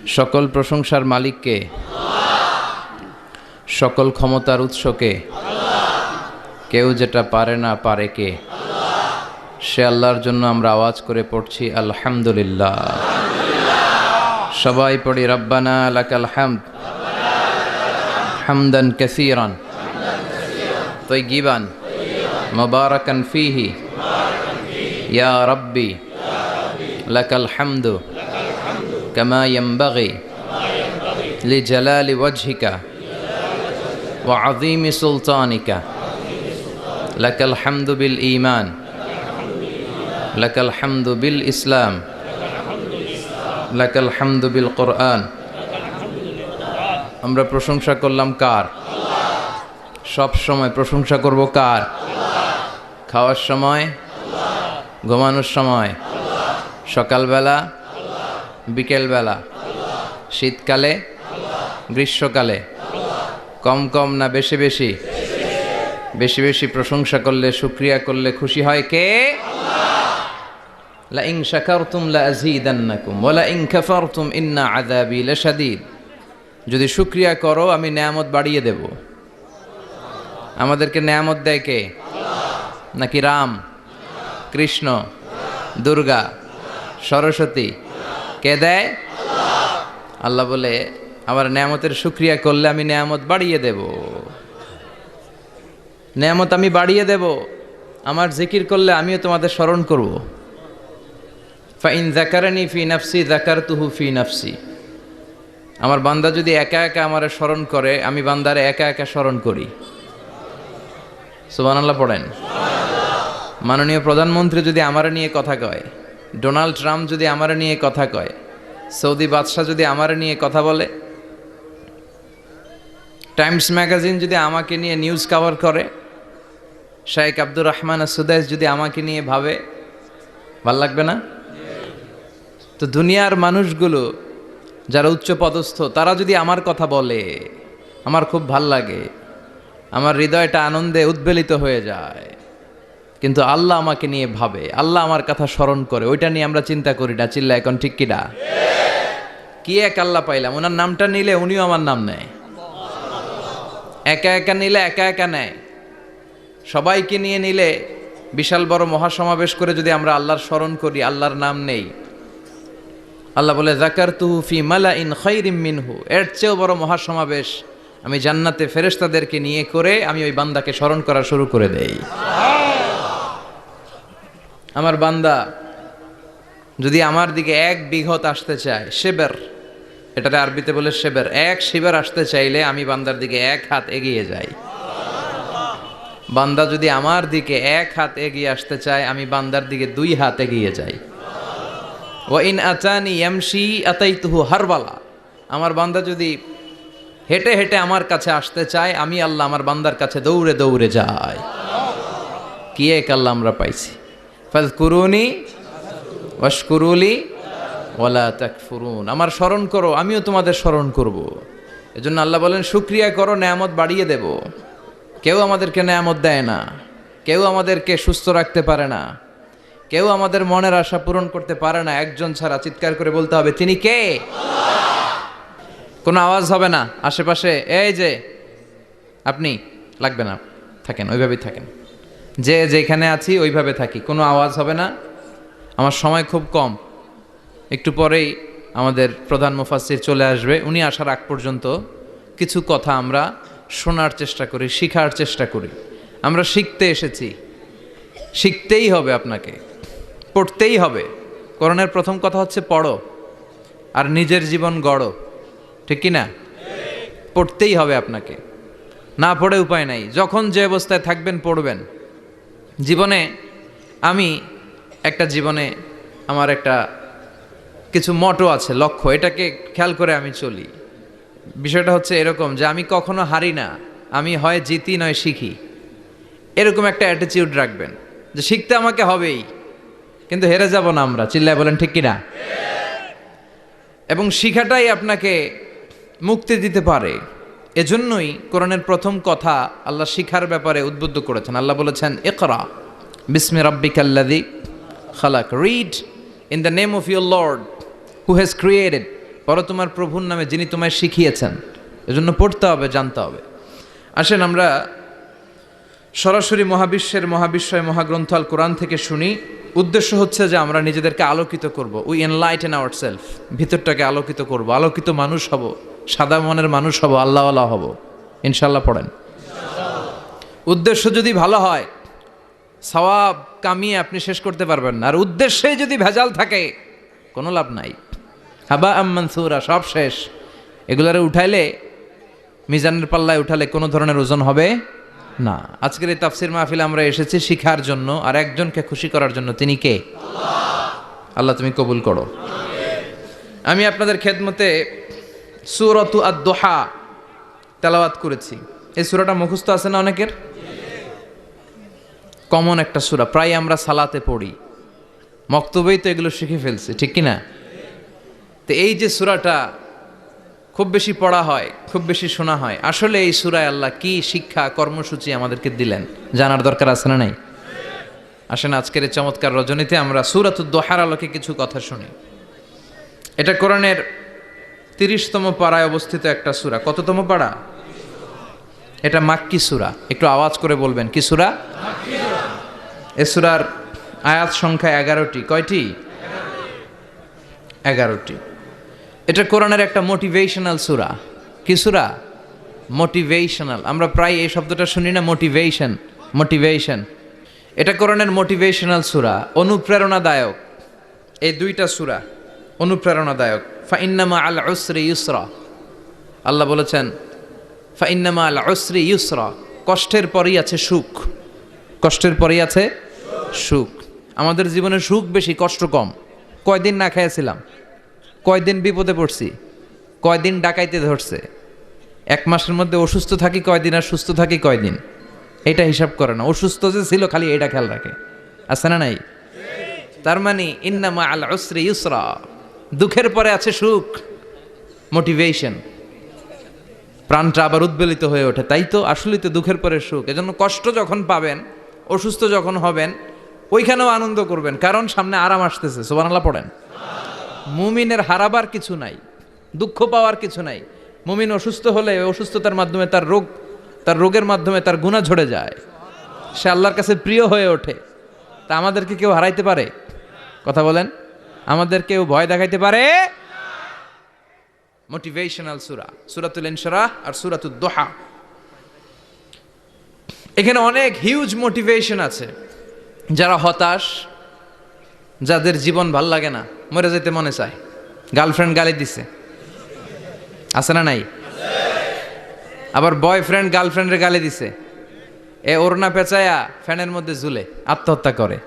সকল প্রশংসার মালিককে, সকল ক্ষমতার উৎসকে, কেউ যেটা পারে না পারে কে, সে আল্লাহর জন্য আমরা আওয়াজ করে পড়ছি আলহামদুলিল্লাহ। সবাই পড়ি রব্বানা লাকাল হামদ হামদান কাসীরান তাইয়িবান মুবারাকান ফীহি ইয়া রাব্বি লাকাল হামদু কামা ইয়ানবাগি লিজালালি ওয়াজহিকা ওয়া আযীমি সুলতানিকা লাকাল হামদু বিল ঈমান লাকাল হামদু বিল ইসলাম লাকাল হামদু বিল কোরআন। আমরা প্রশংসা করলাম কার? সব সময় প্রশংসা করব কার? খাওয়ার সময়, ঘুমানোর সময়, সকালবেলা, বিকেলবেলা, শীতকালে, গ্রীষ্মকালে, কম কম না বেশি বেশি? বেশি বেশি প্রশংসা করলে, শুকরিয়া করলে খুশি হয় কে? লা ইন শাকারতুম লা আযীদান্নাকুম ওয়া লা ইন কাফারতুম ইন্না আযাবি লাশাদীদ। যদি শুকরিয়া করো আমি নেয়ামত বাড়িয়ে দেব। আমাদেরকে নেয়ামত দেয় কে? নাকি রাম, কৃষ্ণ, দুর্গা, সরস্বতী? কে দেয়? আল্লাহ বলে আমার নেয়ামতের শুকরিয়া করলে আমি নেয়ামত বাড়িয়ে দেব। নেয়ামত আমি বাড়িয়ে দেব। আমার জিকির করলে আমিও তোমাদের স্মরণ করব। ফাইন যাকারানি ফি নাফসি যাকারতুহু ফি নাফসি। আমার বান্দা যদি একা একা আমারে স্মরণ করে, আমি বান্দারে একা একা স্মরণ করি। সুবহানাল্লাহ পড়েন। মাননীয় প্রধানমন্ত্রী যদি আমারে নিয়ে কথা কয়, ডোনাল্ড ট্রাম্প যদি আমারে নিয়ে কথা কয়, সৌদি বাদশাহ যদি আমারে নিয়ে কথা বলে, টাইমস ম্যাগাজিন যদি আমাকে নিয়ে নিউজ কভার করে, শাইখ আব্দুর রহমান সুদাইস যদি আমাকে নিয়ে ভাবে, ভাল লাগবে না? তো দুনিয়ার মানুষগুলো যারা উচ্চ পদস্থ, তারা যদি আমার কথা বলে, আমার খুব ভাল লাগে, আমার হৃদয়টা আনন্দে উদ্বেলিত হয়ে যায়। কিন্তু আল্লাহ আমাকে নিয়ে ভাবে, আল্লাহ আমার কথা স্মরণ করে, ওইটা নিয়ে আমরা চিন্তা করি না। চিল্লা এখন ঠিক কিনা? কি এক আল্লাহ পাইলাম, ওনার নামটা নিলে উনিও আমার নাম নেয়। একা একা নিলে একা একা নেয়, সবাইকে নিয়ে নিলে, বিশাল বড় মহাসমাবেশ করে যদি আমরা আল্লাহর স্মরণ করি, আল্লাহর নাম নেই, আল্লাহ বলে যাকারতুহু ফি মালাইন খায়রিম মিনহু। এর চেয়েও বড় মহাসমাবেশ আমি জান্নাতে ফেরেশতাদেরকে নিয়ে করে আমি ওই বান্দাকে স্মরণ করা শুরু করে দেই। আমার বান্দা যদি আমার দিকে এক বিঘত আসতে চায়, শেবের, এটাতে আরবিতে বলে শেবের, এক শিবের আসতে চাইলে আমি বান্দার দিকে এক হাত এগিয়ে যাই। বান্দা যদি আমার দিকে এক হাত এগিয়ে আসতে চায়, আমি বান্দার দিকে দুই হাত এগিয়ে যাই। ওয়া ইন আতানি ইয়ামশি আতাইতুহু হারবালা। আমার বান্দা যদি হেঁটে হেঁটে আমার কাছে আসতে চায়, আমি আল্লাহ আমার বান্দার কাছে দৌড়ে দৌড়ে যাই। কি এক আল্লাহ আমরা পাইছি। ফাযকুরুনি ওয়াশকুরুলি ওয়ালা তাকফুরুন। আমার স্মরণ করো, আমিও তোমাদের স্মরণ করব। এজন্য আল্লাহ বলেন শুকরিয়া করো, নেয়ামত বাড়িয়ে দেব। কেউ আমাদেরকে নেয়ামত দেয় না, কেউ আমাদেরকে সুস্থ রাখতে পারে না, কেউ আমাদের মনের আশা পূরণ করতে পারে না, একজন ছাড়া। চিৎকার করে বলতে হবে তিনি কে? কোনো আওয়াজ হবে না আশেপাশে, এই যে আপনি, লাগবে না, থাকেন ওইভাবেই থাকেন, যে যেখানে আছি ওইভাবে থাকি, কোনো আওয়াজ হবে না। আমার সময় খুব কম, একটু পরেই আমাদের প্রধান মুফাসসির চলে আসবে। উনি আসার আগ পর্যন্ত কিছু কথা আমরা শোনার চেষ্টা করি, শিখার চেষ্টা করি। আমরা শিখতে এসেছি, শিখতেই হবে, আপনাকে পড়তেই হবে। কোরআনের প্রথম কথা হচ্ছে পড়ো আর নিজের জীবন গড়ো, ঠিক কি না? পড়তেই হবে আপনাকে, না পড়ে উপায় নাই। যখন যে অবস্থায় থাকবেন পড়বেন। জীবনে আমি আমার একটা কিছু মটো আছে, লক্ষ্য, এটাকে খেয়াল করে আমি চলি। বিষয়টা হচ্ছে এরকম যে আমি কখনো হারি না, আমি হয় জিতি নয় শিখি, এরকম একটা অ্যাটিটিউড রাখবেন যে শিখতে আমাকে হবেই, কিন্তু হেরে যাব না আমরা। চিল্লায় বলেন ঠিক কিনা? এবং শিখাটাই আপনাকে মুক্তি দিতে পারে। এজন্যই কোরআনের প্রথম কথা আল্লাহ শিখার ব্যাপারে উদ্বুদ্ধ করেছেন। আল্লাহ বলেছেন ইকরা বিসমি রাব্বিকাল্লাযী খালাক, read in the name of your lord who has created পড়ো তোমার প্রভুর নামে যিনি তোমায় শিখিয়েছেন। এজন্য পড়তে হবে, জানতে হবে। আসেন আমরা সরাসরি মহাবিশ্বয় মহাগ্রন্থ আল কোরআন থেকে শুনি। উদ্দেশ্য হচ্ছে যে আমরা নিজেদেরকে আলোকিত করব, উই এনলাইটেন আওয়ারসেলফ, ভিতরটাকে আলোকিত করব, আলোকিত মানুষ হব, সাদা মনের মানুষ হব, আল্লাহওয়ালা হব ইনশাল্লাহ। পড়েন। উদ্দেশ্য যদি ভালো হয় সওয়াব কামিয়ে আপনি শেষ করতে পারবেন না, আর উদ্দেশ্যে যদি ভেজাল থাকে কোনো লাভ নাই। হাবা আম্মানসুরা, সব শেষ। এগুলারে উঠাইলে, মিজানের পাল্লায় উঠালে কোনো ধরনের ওজন হবে না। আজকের এই তাফসির মাহফিলে আমরা এসেছি শিখার জন্য আর একজনকে খুশি করার জন্য। তিনি কে? আল্লাহ তুমি কবুল করো। আমি আপনাদের খেদমতে সূরাতু আদ-দুহা তেলাওয়াত করেছি। এই সূরাটা মুখস্থ আছে না অনেকের? কমন একটা সূরা, প্রায় আমরা সালাতে পড়ি, মক্তবেই তো এগুলো শিখে ফেলছি, ঠিক কিনা? তো এই যে সূরাটা খুব বেশি পড়া হয়, খুব বেশি শোনা হয়, আসলে এই সূরায় আল্লাহ কি শিক্ষা কর্মসূচি আমাদেরকে দিলেন জানার দরকার আছে না নাই? আসেন আজকের এই চমৎকার রজনীতে আমরা সূরাতুদ দুহার আলোকে কিছু কথা শুনি। এটা কোরআনের 30তম পারায় অবস্থিত একটা সূরা। কততম পারা? এটা মাক্কি সূরা। একটু আওয়াজ করে বলবেন, কি সূরা? মাক্কি সূরা। এই সূরার আয়াত সংখ্যা 11টি। কয়টি? 11টি। এটা কোরআনের একটা মোটিভেশনাল সূরা। কি সূরা? মোটিভেশনাল। আমরা প্রায় এই শব্দটা শুনি না, মোটিভেশন। এটা কোরআনের মোটিভেশনাল সূরা, অনুপ্রেরণাদায়ক। এই দুইটা সূরা অনুপ্রেরণাদায়ক। ফাইন্নামা আল উসরি ইউসরা, আল্লাহ বলেছেন ফাইন্নামা আল উসরি ইউসরা, কষ্টের পরেই আছে সুখ। কষ্টের পরেই আছে সুখ। আমাদের জীবনে সুখ বেশি, কষ্ট কম। কয়দিন না খেয়েছিলাম, কয়দিন বিপদে পড়ছি, কয়দিন ডাকাইতে ধরছে, 1 মাসের মধ্যে অসুস্থ থাকি কয়দিন আর সুস্থ থাকি কয়দিন, এটা হিসাব করে না। অসুস্থ যে ছিল খালি এটা খেয়াল রাখে, আছে না নাই? তার মানে ইন্নামা আল উসরি ইউসরা, দুঃখের পরে আছে সুখ, মোটিভেশন। প্রাণটা আবার উদ্বেলিত হয়ে ওঠে, তাই তো আসলেই তো দুঃখের পরে সুখ। এজন্য কষ্ট যখন পাবেন, অসুস্থ যখন হবেন, ওইখানেও আনন্দ করবেন, কারণ সামনে আরাম আসতেছে। সুবহানাল্লাহ পড়েন। মুমিনের হারাবার কিছু নাই, দুঃখ পাওয়ার কিছু নাই। মুমিন অসুস্থ হলে অসুস্থতার মাধ্যমে তার রোগের মাধ্যমে তার গুনাহ ঝরে যায়, সে আল্লাহর কাছে প্রিয় হয়ে ওঠে। তা আমাদেরকে কেউ হারাইতে পারে? কথা বলেন, আমাদের কেউ ভয় দেখাইতে পারে? মোটিভেশনাল সূরা, সূরাতুল ইনশিরাহ আর সূরাতুদ দুহা। এখানে অনেক হিউজ মোটিভেশন আছে। যারা হতাশ, যাদের জীবন ভাল লাগে না, মরে যেতে মনে চায়, গার্লফ্রেন্ড গালি দিছে, আছে না নাই? আবার বয়ফ্রেন্ড গার্লফ্রেন্ডের গালি দিছে, এ ওড়না পেঁচায়া ফ্যানের মধ্যে ঝুলে আত্মহত্যা করে।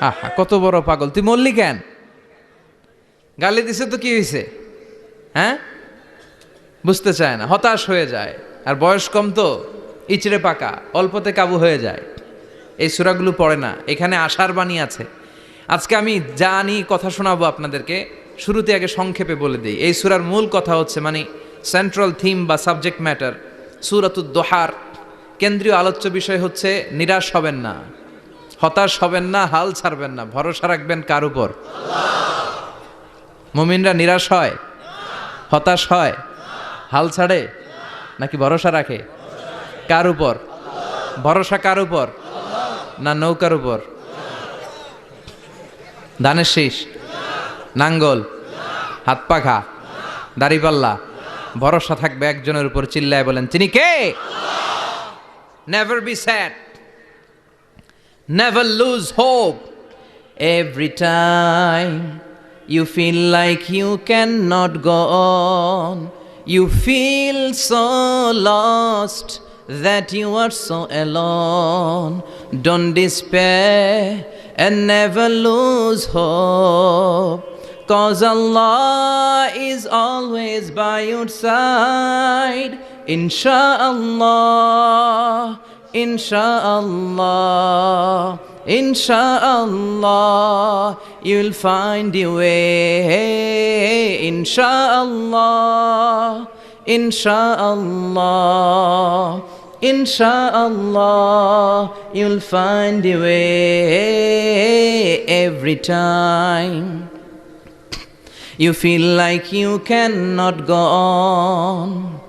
আহা, কত বড় পাগল, তুই মরলি কেন? গালি দিছে তো কি হয়েছে? হ্যাঁ, বুঝতে চায় না, হতাশ হয়ে যায়। আর বয়স কম তো, ইচড়ে পাকা, অল্পতে কাবু হয়ে যায়। এই সূরাগুলো পড়ে না। এখানে আশার বাণী আছে। আজকে আমি জানি কথা শোনাবো আপনাদেরকে, শুরুতে আগে সংক্ষেপে বলে দিই। এই সূরার মূল কথা হচ্ছে, মানে সেন্ট্রাল থিম বা সাবজেক্ট ম্যাটার সূরাতুদ দুহার কেন্দ্রীয় আলোচ্য বিষয় হচ্ছে নিরাশ হবেন না, হতাশ হবেন না, হাল ছাড়বেন না। ভরসা রাখবেন কার উপর? মুমিনরা নিরাশ হয়, হতাশ হয়, হাল ছাড়ে নাকি ভরসা রাখে? কার উপর ভরসা? কার উপর? না নৌকার উপর, ধানের শীষ, নাঙ্গল, হাত পাখা, দাড়িপাল্লা? ভরসা থাকবে একজনের উপর। চিল্লায় বলেন, তিনি কে? Never be sad, never lose hope. Every time you feel like you cannot go on, you feel so lost that you are so alone. Don't despair and never lose hope, 'cause Allah is always by your side. Insha'Allah, Insha'Allah, Insha'Allah, you'll find your way. Insha'Allah, Insha'Allah, Insha'Allah, you'll find your way every time. You feel like you cannot go on.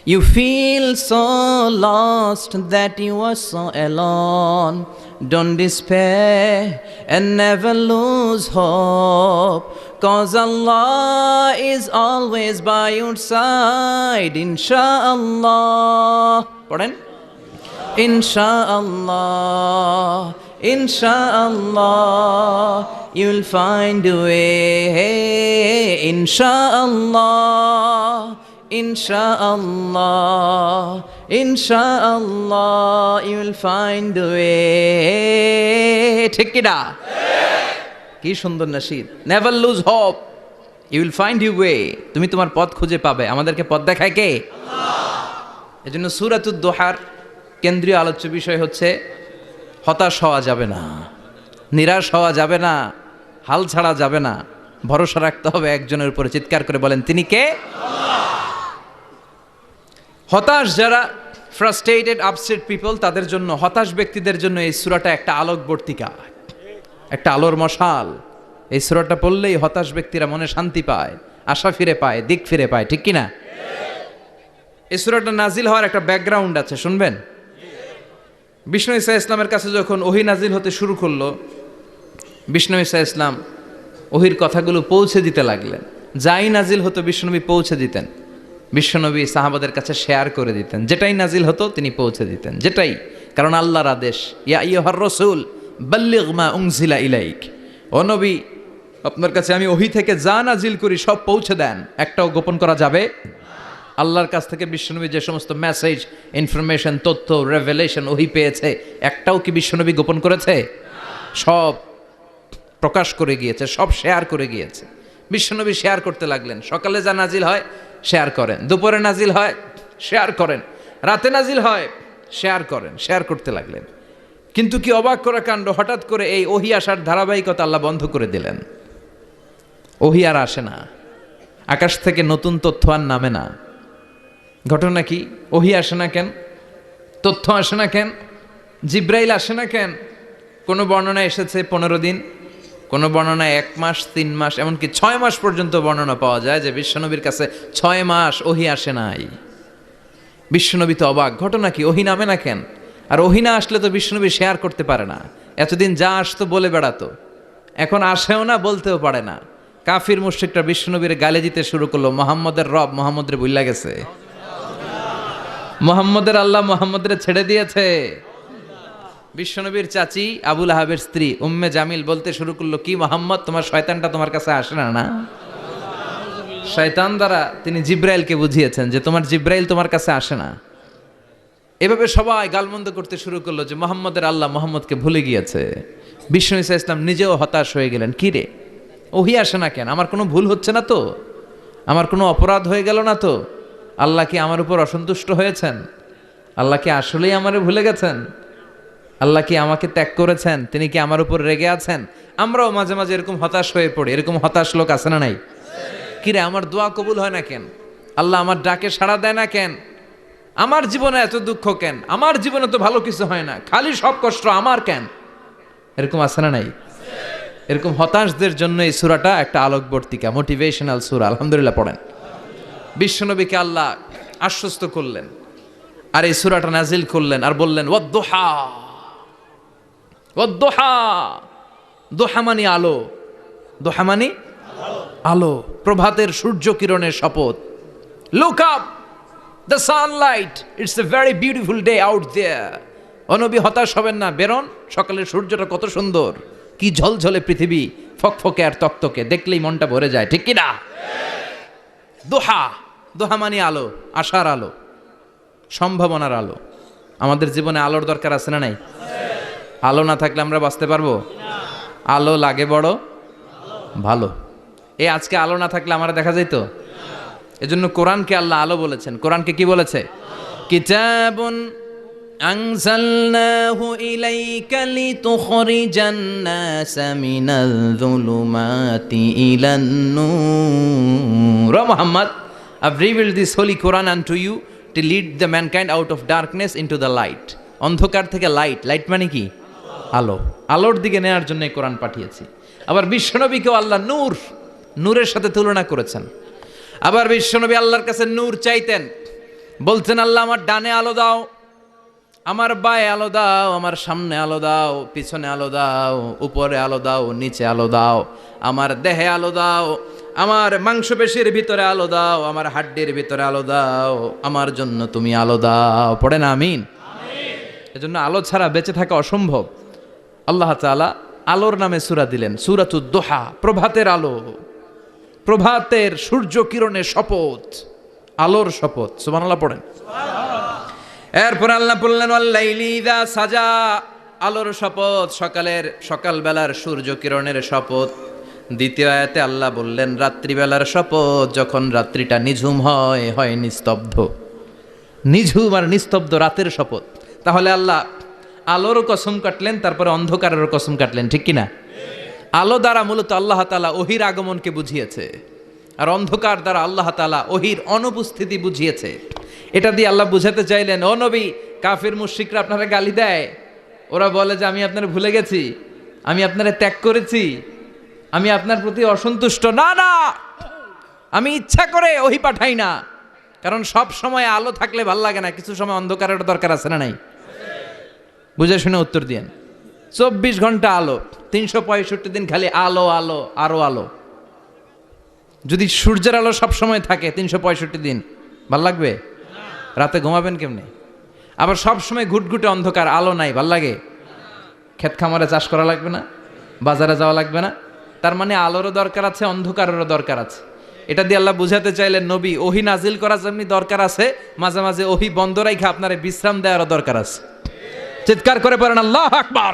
You feel so lost that you are so alone. Don't despair and never lose hope, 'cause Allah is always by your side, Insha'Allah. Pardon? Insha'Allah, Insha'Allah, you'll find a way, Insha'Allah, Insha'Allah, Insha'Allah, you'll find a way. ঠিক কি না? কি সুন্দর নাশিদ। Never lose hope, you will find you way. তুমি তোমার পথ খুঁজে পাবে। আমাদেরকে পথ দেখায় কে? আল্লাহ। এজন্য সূরাতুদ দোহার কেন্দ্রীয় আলোচ্য বিষয় হচ্ছে হতাশ হওয়া যাবে না, নিরাশ হওয়া যাবে না, হাল ছাড়া যাবে না, ভরসা রাখতে হবে একজনের উপরে। চিৎকার করে বলেন, তিনি কে? হতাশ যারা, ফ্রাস্ট্রেটেড আপসেট পিপল, তাদের জন্য, হতাশ ব্যক্তিদের জন্য এই সূরাটা একটা আলোকবর্তিকা, একটা আলোর মশাল। এই সূরাটা পড়লেই হতাশ ব্যক্তিরা মনে শান্তি পায়, আশা ফিরে পায়, দিক ফিরে পায়। ঠিক কিনা? এই সূরাটা নাজিল হওয়ার একটা ব্যাকগ্রাউন্ড আছে, শুনবেন। বিষ্ণু ঈসা ইসলামের কাছে যখন ওহী নাজিল হতে শুরু করলো, বিষ্ণু ঈসা ইসলাম ওহীর কথাগুলো পৌঁছে দিতে লাগলেন। যাই নাজিল হতো বিষ্ণুনবী পৌঁছে দিতেন। বিশ্বনবী সাহাবাদের কাছে শেয়ার করে দিতেন, যেটাই নাজিল হতো তিনি পৌঁছে দিতেন, যেটাই। কারণ আল্লাহর আদেশ, ইয়া আইয়ুহার রাসূল বাল্লিগ মা উনজিলা ইলাইক, ও নবী আপনার কাছে আমি ওহী থেকে যা নাজিল করি সব পৌঁছে দেন, একটাও গোপন করা যাবে। আল্লাহর কাছ থেকে বিশ্বনবী যে সমস্ত মেসেজ, ইনফরমেশন, তথ্য, রেভেলেশন ওহী পেয়েছে, একটাও কি বিশ্বনবী গোপন করেছে? সব প্রকাশ করে গিয়েছে, সব শেয়ার করে গিয়েছে। বিশ্বনবী শেয়ার করতে লাগলেন। সকালে যা নাজিল হয় শেয়ার করেন, দুপুরে নাজিল হয় শেয়ার করেন, রাতে নাজিল হয় শেয়ার করেন, শেয়ার করতে লাগলেন। কিন্তু কি অবাক করা কাণ্ড, হঠাৎ করে এই ওহী আসার ধারাবাহিকতা আল্লাহ বন্ধ করে দিলেন। ওহী আর আসে না, আকাশ থেকে নতুন তথ্য আর নামে না। ঘটনা কি? ওহী আসে না কেন? তথ্য আসে না কেন? জিব্রাইল আসে না কেন? কোনো বর্ণনায় এসেছে 15 দিন, কোনো বর্ণনায় 1 মাস, 3 মাস, এমনকি 6 মাস পর্যন্ত বর্ণনা পাওয়া যায় যে বিশ্বনবীর কাছে 6 মাস ওহী আসে নাই। বিশ্বনবী তো অবাক, ঘটনা কি? ওহী নামে না কেন? আর ওহী না আসলে তো বিশ্বনবী শেয়ার করতে পারে না। এতদিন যা আসতো বলে বেড়াতো, এখন আসেও না, বলতেও পারে না। কাফির মুশরিকরা বিশ্বনবীর গালে দিতে শুরু করলো, মুহাম্মদের রব মুহাম্মদরে ভুইলা গেছে, মুহাম্মদের আল্লাহ মুহাম্মদরে ছেড়ে দিয়েছে। বিশ্বনবীর চাচি আবু লাহাবের স্ত্রী উম্মে জামিল বলতে শুরু করলো, কি মুহাম্মদ, তোমার শয়তানটা তোমার কাছে আসে না? না, শয়তান দ্বারা তিনি জিব্রাইলকে বুঝিয়েছেন যে তোমার জিব্রাইল তোমার কাছে আসে না। এভাবে সবাই গালমন্দ করতে শুরু করলো যে মুহাম্মদের আল্লাহ মুহাম্মদকে ভুলে গিয়েছে। বিষ্ণু ঈসা ইসলাম নিজেও হতাশ হয়ে গেলেন। কি রে, ওহী আসে না কেন? আমার কোনো ভুল হচ্ছে না তো? আমার কোনো অপরাধ হয়ে গেল না তো? আল্লাহ কি আমার উপর অসন্তুষ্ট হয়েছেন? আল্লাহ কি আসলেই আমারে ভুলে গেছেন? আল্লাহ কি আমাকে ত্যাগ করেছেন? তিনি কি আমার উপর রেগে আছেন? আমরাও মাঝে মাঝে এরকম হতাশ হয়ে পড়ি। এরকম হতাশ লোক আছে না নাই? কিরে, আমার দোয়া কবুল হয় না কেন? আল্লাহ আমার ডাকে সাড়া দেয় না কেন? আমার জীবনে এত দুঃখ কেন? আমার জীবনে তো ভালো কিছু হয় না, খালি সব কষ্ট আমার কেন? এরকম আছে না নাই? এরকম হতাশদের জন্য এই সূরাটা একটা আলোকবর্তিকা, মোটিভেশনাল সূরা। আলহামদুলিল্লাহ পড়েন। বিশ্বনবীকে আল্লাহ আশ্বস্ত করলেন আর এই সূরাটা নাজিল করলেন আর বললেন, ওয়াদ-দুহা, ওয়াদ-দুহা। দুহা মানে আলো, দুহা মানে আলো, প্রভাতের সূর্য কিরণের শপথ। Look up, the sunlight, it's a very beautiful day out there. ও নবী, হতাশ হবেন না, বেরোন, সকালের সূর্যটা কত সুন্দর, কি ঝলঝলে পৃথিবী, ফকফকে আর তকতকে, দেখলেই মনটা ভরে যায়। ঠিক কি না? দোহা, দোহা মানে আলো, আশার আলো, সম্ভাবনার আলো। আমাদের জীবনে আলোর দরকার আছে না নাই? আলো না থাকলে আমরা বাঁচতে পারবো? আলো লাগে বড় ভালো। এই আজকে আলো না থাকলে আমরা দেখা যাইতো? এজন্য কোরআনকে আল্লাহ আলো বলেছেন। কোরআনকে কি বলেছে? কিতাবুন আনজালনাহু ইলাইকা লিতুখরিজান নাসা মিনাল যুলুমাতি ইলান নূর। ও Muhammad, I've revealed this holy Quran unto you to lead the mankind out of darkness into the light. অন্ধকার থেকে লাইট, লাইট মানে কি? আলো, আলোর দিকে নেওয়ার জন্য এই কোরআন পাঠিয়েছি। আবার বিশ্বনবীকেও আল্লাহ নূর, নূরের সাথে তুলনা করেছেন। আবার বিশ্বনবী আল্লাহর কাছে নূর চাইতেন, বলতেন আল্লাহ আমার ডানে আলো দাও, আমার বায়ে আলো দাও, আমার সামনে আলো দাও, পিছনে আলো দাও, উপরে আলো দাও, নিচে আলো দাও, আমার দেহে আলো দাও, আমার মাংসপেশির ভিতরে আলো দাও, আমার হাড্ডির ভিতরে আলো দাও, আমার জন্য তুমি আলো দাও। পড়ে না আমিন। এজন্য আলো ছাড়া বেঁচে থাকা অসম্ভব। আল্লাহ তাআলা আলোর নামে সূরা দিলেন, সূরাতুদ দুহা, প্রভাতের আলো, প্রভাতের সূর্য কিরণের শপথ, আলোর শপথ। সুবহানাল্লাহ পড়েন। এরপর আল্লাহ বললেন ওয়াল্লাইলি ইযা সাজা, আলোর শপথ, সকালবেলার সূর্য কিরণের শপথ। দ্বিতীয় আয়াতে আল্লাহ বললেন রাত্রিবেলার শপথ, যখন রাত্রিটা নিঝুম হয় নিস্তব্ধ, নিঝুম আর নিস্তব্ধ রাতের শপথ। তাহলে আল্লাহ আলোর কসম কাটলেন, তারপরে অন্ধকারের কসম কাটলেন, ঠিক কিনা? আলো দ্বারা মূলত আল্লাহ তাআলা ওহির আগমনকে বুঝিয়েছে, আর অন্ধকার দ্বারা আল্লাহ তাআলা ওহির অনুপস্থিতি বুঝিয়েছে। এটা দিয়ে আল্লাহ বুঝাতে চাইলেন, ও নবী, কাফির মুশরিকরা আপনারা গালি দেয়, ওরা বলে যে আমি আপনারা ভুলে গেছি, আমি আপনারা ত্যাগ করেছি, আমি আপনার প্রতি অসন্তুষ্ট। না না, আমি ইচ্ছা করে ওহি পাঠাই না, কারণ সব সময় আলো থাকলে ভাল লাগে না, কিছু সময় অন্ধকারের দরকার আছে না নাই? বুঝে শুনে উত্তর দিয়েন। 24 ঘন্টা আলো, 365 দিন খালি আলো আলো আরো আলো। যদি সূর্যের আলো সব সময় থাকে 365 দিন, ভাল লাগবে? রাতে ঘুমাবেন কেমনে? আবার সব সময় ঘুটঘুটে অন্ধকার, আলো নাই, ভাল লাগে? ক্ষেত খামারে চাষ করা লাগবে না, বাজারে যাওয়া লাগবে না। তার মানে আলোরও দরকার আছে, অন্ধকারেরও দরকার আছে। এটা দিয়ে আল্লাহ বুঝাতে চাইলেন, নবী, ওহি নাজিল করা যেমনি দরকার আছে, মাঝে মাঝে ওহি বন্ধ রাখা আপনারে বিশ্রাম দেওয়ারও দরকার আছে। চিৎকার করে পড়েন আল্লাহু আকবার।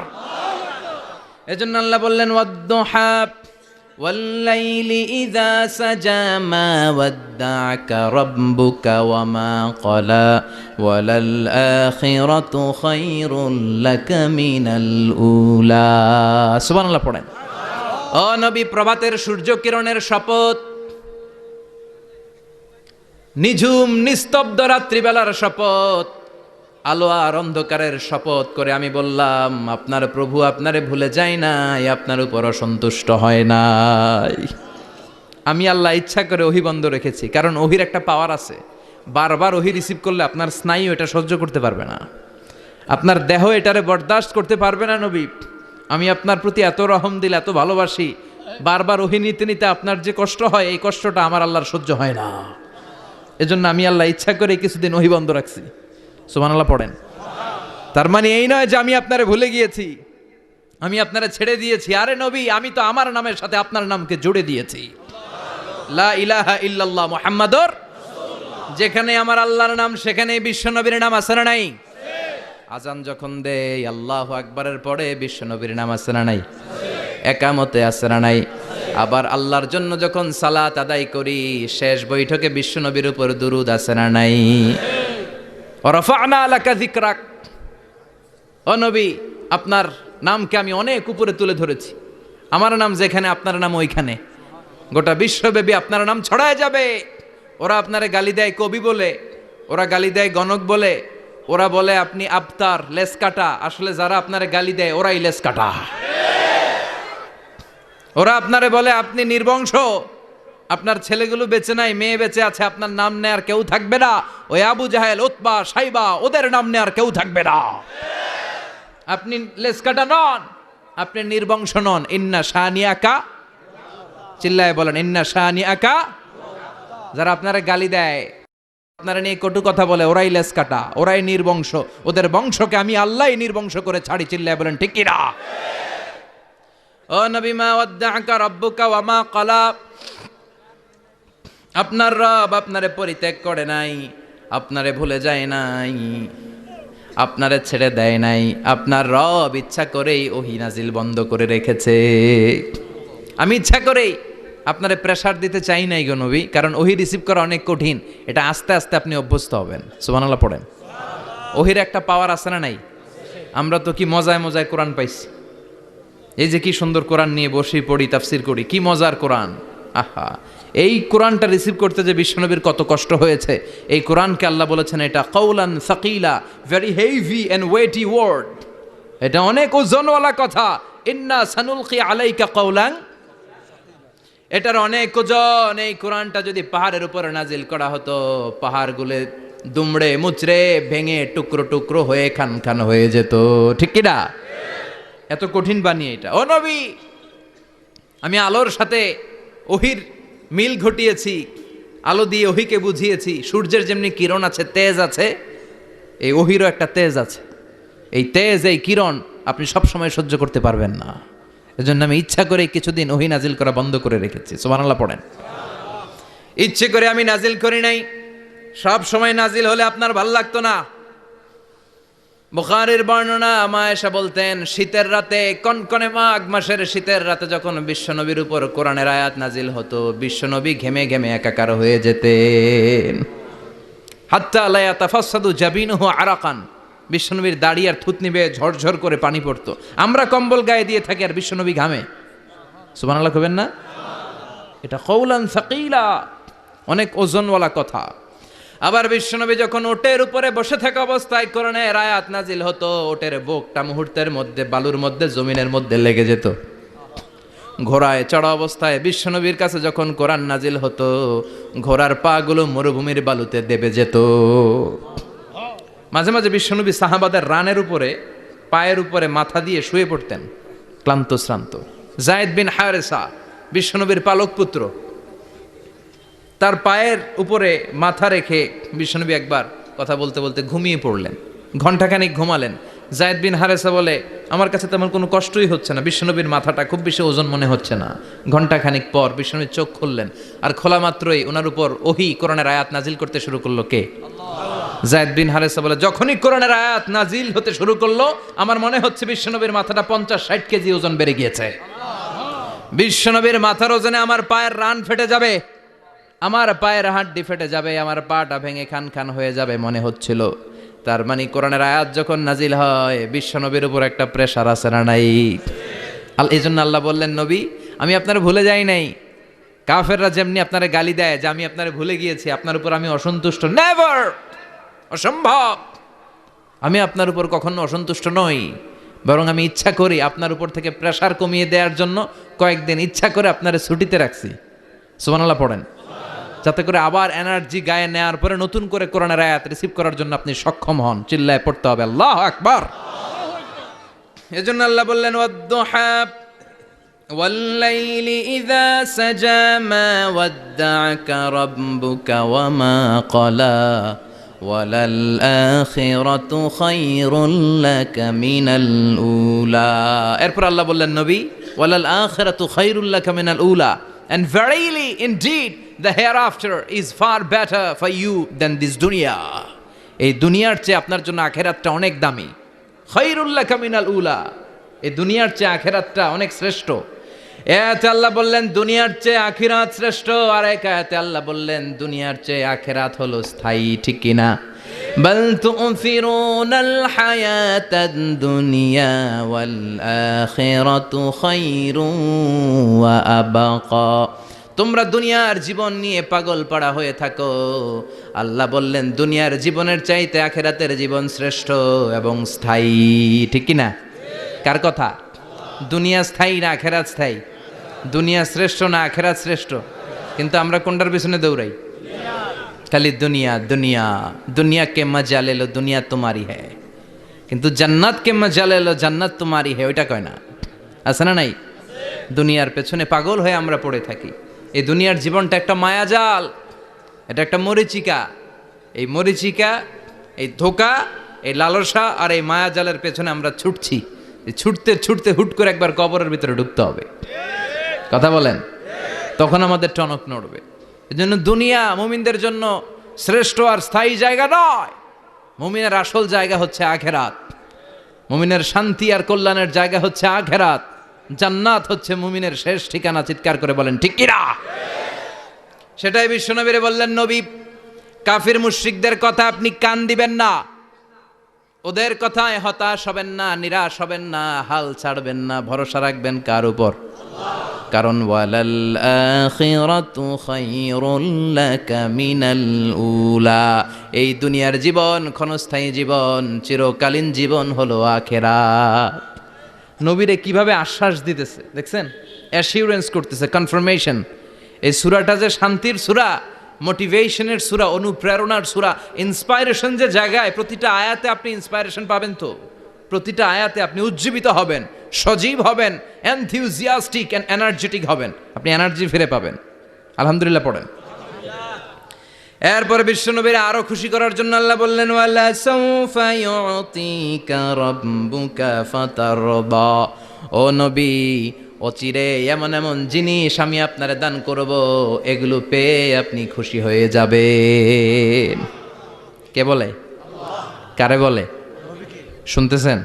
এজন্য আল্লাহ বললেন ওয়াদ-দুহা ওয়াল-লাইলি ইযা সাজা মা ওয়াদ্দা'আকা রাব্বুকা ওয়া মা ক্বালা ওয়ালাল আখিরাতু খায়রুল লাকা মিনাল উলা। সুবহানাল্লাহ পড়েন। ও নবী, প্রভাতের সূর্য কিরণের শপথ, নিঝুম নিস্তব্ধ রাত্রিবেলার শপথ, আলো আর অন্ধকারের শপথ করে আমি বললাম আপনার প্রভু আপনারে ভুলে যায় নাই, আপনার উপর অসন্তুষ্ট হয় নাই। আমি আল্লাহ ইচ্ছা করে ওহি বন্ধ রেখেছি, কারণ ওহির একটা পাওয়ার আছে, বারবার ওহি রিসিভ করলে আপনার স্নায়ু এটা সহ্য করতে পারবে না, আপনার দেহ এটারে বরদাস্ত করতে পারবে না। নবী, আমি আপনার প্রতি এত রহম দিল, এত ভালোবাসি, বারবার ওহি নিতে নিতে আপনার যে কষ্ট হয়, এই কষ্টটা আমার আল্লাহর সহ্য হয় না। এজন্য আমি আল্লাহ ইচ্ছা করে কিছুদিন ওহি বন্ধ রাখছি। সুবহানাল্লাহ পড়েন। তার মানে এই নয় যে আমি আপনারে ভুলে গিয়েছি, আমি আপনারে ছেড়ে দিয়েছি। আরে নবী, আমি তো আমার নামের সাথে আপনার নামকে জুড়ে দিয়েছি, লা ইলাহা ইল্লাল্লাহ মুহাম্মাদুর রাসূলুল্লাহ। যেখানে আমার আল্লাহর নাম, সেখানে বিশ্ব নবীর নাম আছে না নাই? আজান যখন দেই আল্লাহু আকবারের পরে বিশ্ব নবীর নাম আছে না নাই? একামতে আছে না নাই? আবার আল্লাহর জন্য যখন সালাত আদায় করি, শেষ বৈঠকে বিশ্ব নবীর উপর দুরূদ আছে না নাই? রাফা'না লাকা যিকরাক, ও নবী, আপনার নামকে আমি অনেক উপরে তুলে ধরেছি। আমার নাম যেখানে, আপনার নাম ওইখানে, গোটা বিশ্বব্যাপী আপনার নাম ছড়ায় যাবে। ওরা আপনারে গালি দেয় কবি বলে, ওরা গালি দেয় গণক বলে, ওরা বলে আপনি আবতার, লেস কাটা। আসলে যারা আপনারে গালি দেয় ওরাই লেস কাটা। ওরা আপনারে বলে আপনি নির্বংশ, আপনার ছেলেগুলো বেঁচে নাই, মেয়ে বেঁচে আছে, আপনার নাম নেয়ার কেউ থাকবে না। ওই আবু জাহেল, উতবা, সাইবা, ওদের নাম নেয়ার কেউ থাকবে না। আপনি লেসকাটা নন, আপনি নির্বংশ নন। ইন্না শানিয়াকা, চিল্লায় বলেন ইন্না শানিয়াকা। যারা আপনারা গালি দেয়, আপনারা নিয়ে কটু কথা বলে, ওরাই লেসকাটা, ওরাই নির্বংশ, ওদের বংশকে আমি আল্লাহই নির্বংশ করে ছাড়ি। চিল্লায় বলেন ঠিক কিনা? ও নবী, মা ওয়াদ্দা'আকা রাব্বুকা ওয়া মা ক্বালা, আপনার রব আপনারে পরিত্যাগ করে নাই, আপনারে ভুলে যায় নাই, আপনারে ছেড়ে দেয় নাই। আপনার রব ইচ্ছা করেই ওহি নাজিল বন্ধ করে রেখেছে। আমি ইচ্ছা করেই আপনারে প্রেসার দিতে চাই নাই গো নবী, কারণ ওহি রিসিভ করা অনেক কঠিন। এটা আস্তে আস্তে আপনি অভ্যস্ত হবেন। সুবহানাল্লাহ পড়েন। ওহির একটা পাওয়ার আছে না নাই? আমরা তো কি মজায় মজায় কোরআন পাইছি। এই যে কি সুন্দর কোরআন নিয়ে বসি, পড়ি, তাফসির করি, কি মজার কোরআন। আহা, এই কোরআনটা রিসিভ করতে যে বিশ্বনবীর কত কষ্ট হয়েছে। এই কোরআনকে আল্লাহ বলেছেন এটা কওলান সাকিলা, very heavy and weighty word, এটা অনেক ওজনওয়ালা কথা। ইন্না সানুলকি আলাইকা কওলান, এটার অনেক ওজন। এই কোরআনটা যদি পাহাড়ের উপরে নাজিল করা হতো, পাহাড়গুলো দুমড়ে মুচড়ে ভেঙে টুকরো টুকরো হয়ে খান খান হয়ে যেত, ঠিক কিনা? এত কঠিন বানিয়ে এটা। ও নবী, আমি আলোর সাথে ওহির মিল ঘটিয়েছি, আলো দিয়ে ওহিকে বুঝিয়েছি সূর্যের যেমনি কিরণ আছে, তেজ আছে, এই ওহিরও একটা তেজ আছে। এই তেজ, এই কিরণ আপনি সবসময় সহ্য করতে পারবেন না। এজন্য আমি ইচ্ছা করে কিছুদিন ওহি নাজিল করা বন্ধ করে রেখেছি। সুবহানাল্লাহ পড়েন। ইচ্ছে করে আমি নাজিল করি নাই। সব সময় নাজিল হলে আপনার ভাল লাগতো না। বুখারীর বর্ণনা, মা আয়েশা বলতেন, শীতের রাতে, কনকনে মাঘ মাসের শীতের রাতে যখন বিশ্বনবীর উপর কোরআনের আয়াত নাজিল হতো, বিশ্বনবী ঘেমে ঘেমে একাকার হয়ে যেতেন। হাত্তা লা ইয়াতাফাসসাদু জাবিনুহু আরাকান, বিশ্বনবীর দাড়ি আর থুতনি বেয়ে ঝরঝর করে পানি পড়তো। আমরা কম্বল গায়ে দিয়ে থাকি আর বিশ্বনবী ঘামে। সুবহানাল্লাহ কইবেন না? এটা কওলান সাকিলা, অনেক ওজনওয়ালা কথা। আবার বিশ্বনবী যখন ওটের উপরে বসে থাকা অবস্থায় কোরআনের আয়াত নাজিল হতো, ওটের বুকটা মুহূর্তের মধ্যে বালুর মধ্যে, জমিনের মধ্যে লেগে যেত। ঘোড়ায় চড়া অবস্থায় বিশ্বনবীর কাছে যখন কোরআন নাজিল হতো, ঘোড়ার পা গুলো মরুভূমির বালুতে দেবে যেত। মাঝে মাঝে বিশ্বনবী সাহাবাদের রানের উপরে, পায়ের উপরে মাথা দিয়ে শুয়ে পড়তেন, ক্লান্ত শ্রান্ত। যায়েদ বিন হারেসা, বিশ্বনবীর পালক পুত্র, তার পায়ের উপরে মাথা রেখে বিশ্বনবী একবার কথা বলতে বলতে ঘুমিয়ে পড়লেন। ঘণ্টাখানিক ঘুমালেন। যায়েদ বিন হারেসা বলে, আমার কাছে তেমন কোনো কষ্টই হচ্ছে না, বিশ্বনবীর মাথাটা খুব বেশি ওজন মনে হচ্ছে না। ঘণ্টাখানিক পর বিশ্বনবীর চোখ খুললেন, আর খোলা মাত্রই ওনার উপর ওহি কোরআনের আয়াত নাজিল করতে শুরু করলো। কে? যায়েদ বিন হারেসা বলে, যখনই কোরআনের আয়াত নাজিল হতে শুরু করলো, আমার মনে হচ্ছে বিশ্বনবীর মাথাটা 50-60 কেজি ওজন বেড়ে গিয়েছে। বিশ্বনবীর মাথার ওজনে আমার পায়ের রান ফেটে যাবে, আমার পায়ের হাড্ডি ফেটে যাবে, আমার পাটা ভেঙে খান খান হয়ে যাবে মনে হচ্ছিল। তার মানে কোরআনের আয়াত যখন নাজিল হয়, বিশ্বনবীর উপর একটা প্রেশার আছে না নাই? এই জন্য আল্লাহ বললেন, নবী আমি আপনার ভুলে যাই নাই। কাফেররা যেমনি আপনারে গালি দেয় যে আমি আপনারে ভুলে গিয়েছি, আপনার উপর আমি অসন্তুষ্ট, নেভার, অসম্ভব। আমি আপনার উপর কখনো অসন্তুষ্ট নই, বরং আমি ইচ্ছা করি আপনার উপর থেকে প্রেশার কমিয়ে দেওয়ার জন্য কয়েকদিন ইচ্ছা করে আপনারে ছুটিতে রাখছি। সুবহানাল্লাহ পড়েন। যাতে করে আবার এনার্জি গায়ে নেওয়ার পরে নতুন করে কোরআনের আয়াত রিসিভ করার জন্য আপনি সক্ষম হন। চিল্লায় পড়তে হবে আল্লাহু আকবার। এজন্য আল্লাহ বললেন, ওয়াদ-দুহা ওয়াল-লাইলি ইযা সাজা মা ওয়াদ্দা'আকা রাব্বুকা ওয়া মা ক্বালা ওয়ালাল আখিরাতু খায়রুল লাকা মিনাল উলা। এরপর আল্লাহ বললেন, নবী ওয়ালাল আখিরাতু খায়রুল লাকা মিনাল উলা, and verily indeed the hereafter is far better for you than this dunya. এই দুনিয়ার চেয়ে আপনার জন্য আখিরাতটা অনেক দামি। খায়রুল লাকা মিনাল উলা, এই দুনিয়ার চেয়ে আখিরাতটা অনেক শ্রেষ্ঠ। এতে আল্লাহ বললেন দুনিয়ার চেয়ে আখিরাত শ্রেষ্ঠ, আর এক আয়াতে আল্লাহ বললেন দুনিয়ার চেয়ে আখিরাত হলো স্থায়ী, ঠিক কিনা? বাল তু'থিরুনাল হায়াতাদ দুনিয়া ওয়াল আখিরাতু খায়রুন ওয়া আবকা। তোমরা দুনিয়ার জীবন নিয়ে পাগল পাড়া হয়ে থাকো, আল্লাহ বললেন দুনিয়ার জীবনের চাইতে আখিরাতের জীবন শ্রেষ্ঠ এবং স্থায়ী, ঠিক কিনা? কার কথা? দুনিয়া স্থায়ী না আখিরাত স্থায়ী? দুনিয়া শ্রেষ্ঠ না আখিরাত শ্রেষ্ঠ? কিন্তু আমরা কোনটার পিছনে দৌড়াই? খালি দুনিয়া দুনিয়া। দুনিয়া কে মজা লে লো, দুনিয়া তোমারি হ্যায়, কিন্তু জান্নাত কে মজা লে লো, জান্নাত তোমারি হ্যায়, ওইটা কয় না? আছে না নাই? দুনিয়ার পেছনে পাগল হয়ে আমরা পড়ে থাকি। এই দুনিয়ার জীবনটা একটা মায়াজাল, এটা একটা মরিচিকা। এই মরিচিকা, এই ধোঁকা, এই লালসা আর এই মায়াজালের পেছনে আমরা ছুটছি। ছুটতে ছুটতে হুট করে একবার কবরের ভিতরে ঢুকতে হবে। কথা বলেন, তখন আমাদের টনক নড়বে। এজন্য দুনিয়া মুমিনদের জন্য শ্রেষ্ঠ আর স্থায়ী জায়গা নয়। মুমিনের আসল জায়গা হচ্ছে আখিরাত। মুমিনের শান্তি আর কল্যাণের জায়গা হচ্ছে আখিরাত। জান্নাত হচ্ছে মুমিনের শেষ ঠিকানা। চিৎকার করে বলেন ঠিক কিনা? সেটাই বিশ্বনবীরে বললেন, নবী কাফির মুশরিকদের কথা আপনি কান দিবেন না, ওদের কথায় হতাশ হবেন না, নিরাশ হবেন না, হাল ছাড়বেন না, ভরসা রাখবেন কার উপর? কারণ ওয়ালাল আখিরাতু খায়রুল লাকা মিনাল উলা, এই দুনিয়ার জীবন ক্ষণস্থায়ী জীবন, চিরকালীন জীবন হলো আখিরাত। নবীরে কিভাবে আশ্বাস দিতেছে দেখছেন, অ্যাসিউরেন্স করতেছে, কনফার্মেশন। এই সূরাটা যে শান্তির সূরা, মোটিভেশনের সূরা, অনুপ্রেরণার সূরা, ইন্সপাইরেশন যে জায়গায়, প্রতিটা আয়াতে আপনি ইন্সপাইরেশন পাবেন। তো প্রতিটা আয়াতে আপনি উজ্জীবিত হবেন, সজীব হবেন, এনথিউজিয়াস্টিক অ্যান্ড এনার্জেটিক হবেন, আপনি এনার্জি ফিরে পাবেন। আলহামদুলিল্লাহ পড়েন। এরপরে বিশ্বনবীর আরো খুশি করার জন্য আল্লাহ বললেন, ওয়ালা সাউফা ইউতিকা রাব্বুকা ফাতারদা। ও নবী, অচিরে এমন এমন জিনিস আমি আপনারে দান করব, এগুলো পেয়ে আপনি খুশি হয়ে যাবেন। কে বলে? কারে বলে? শুনতেছেন?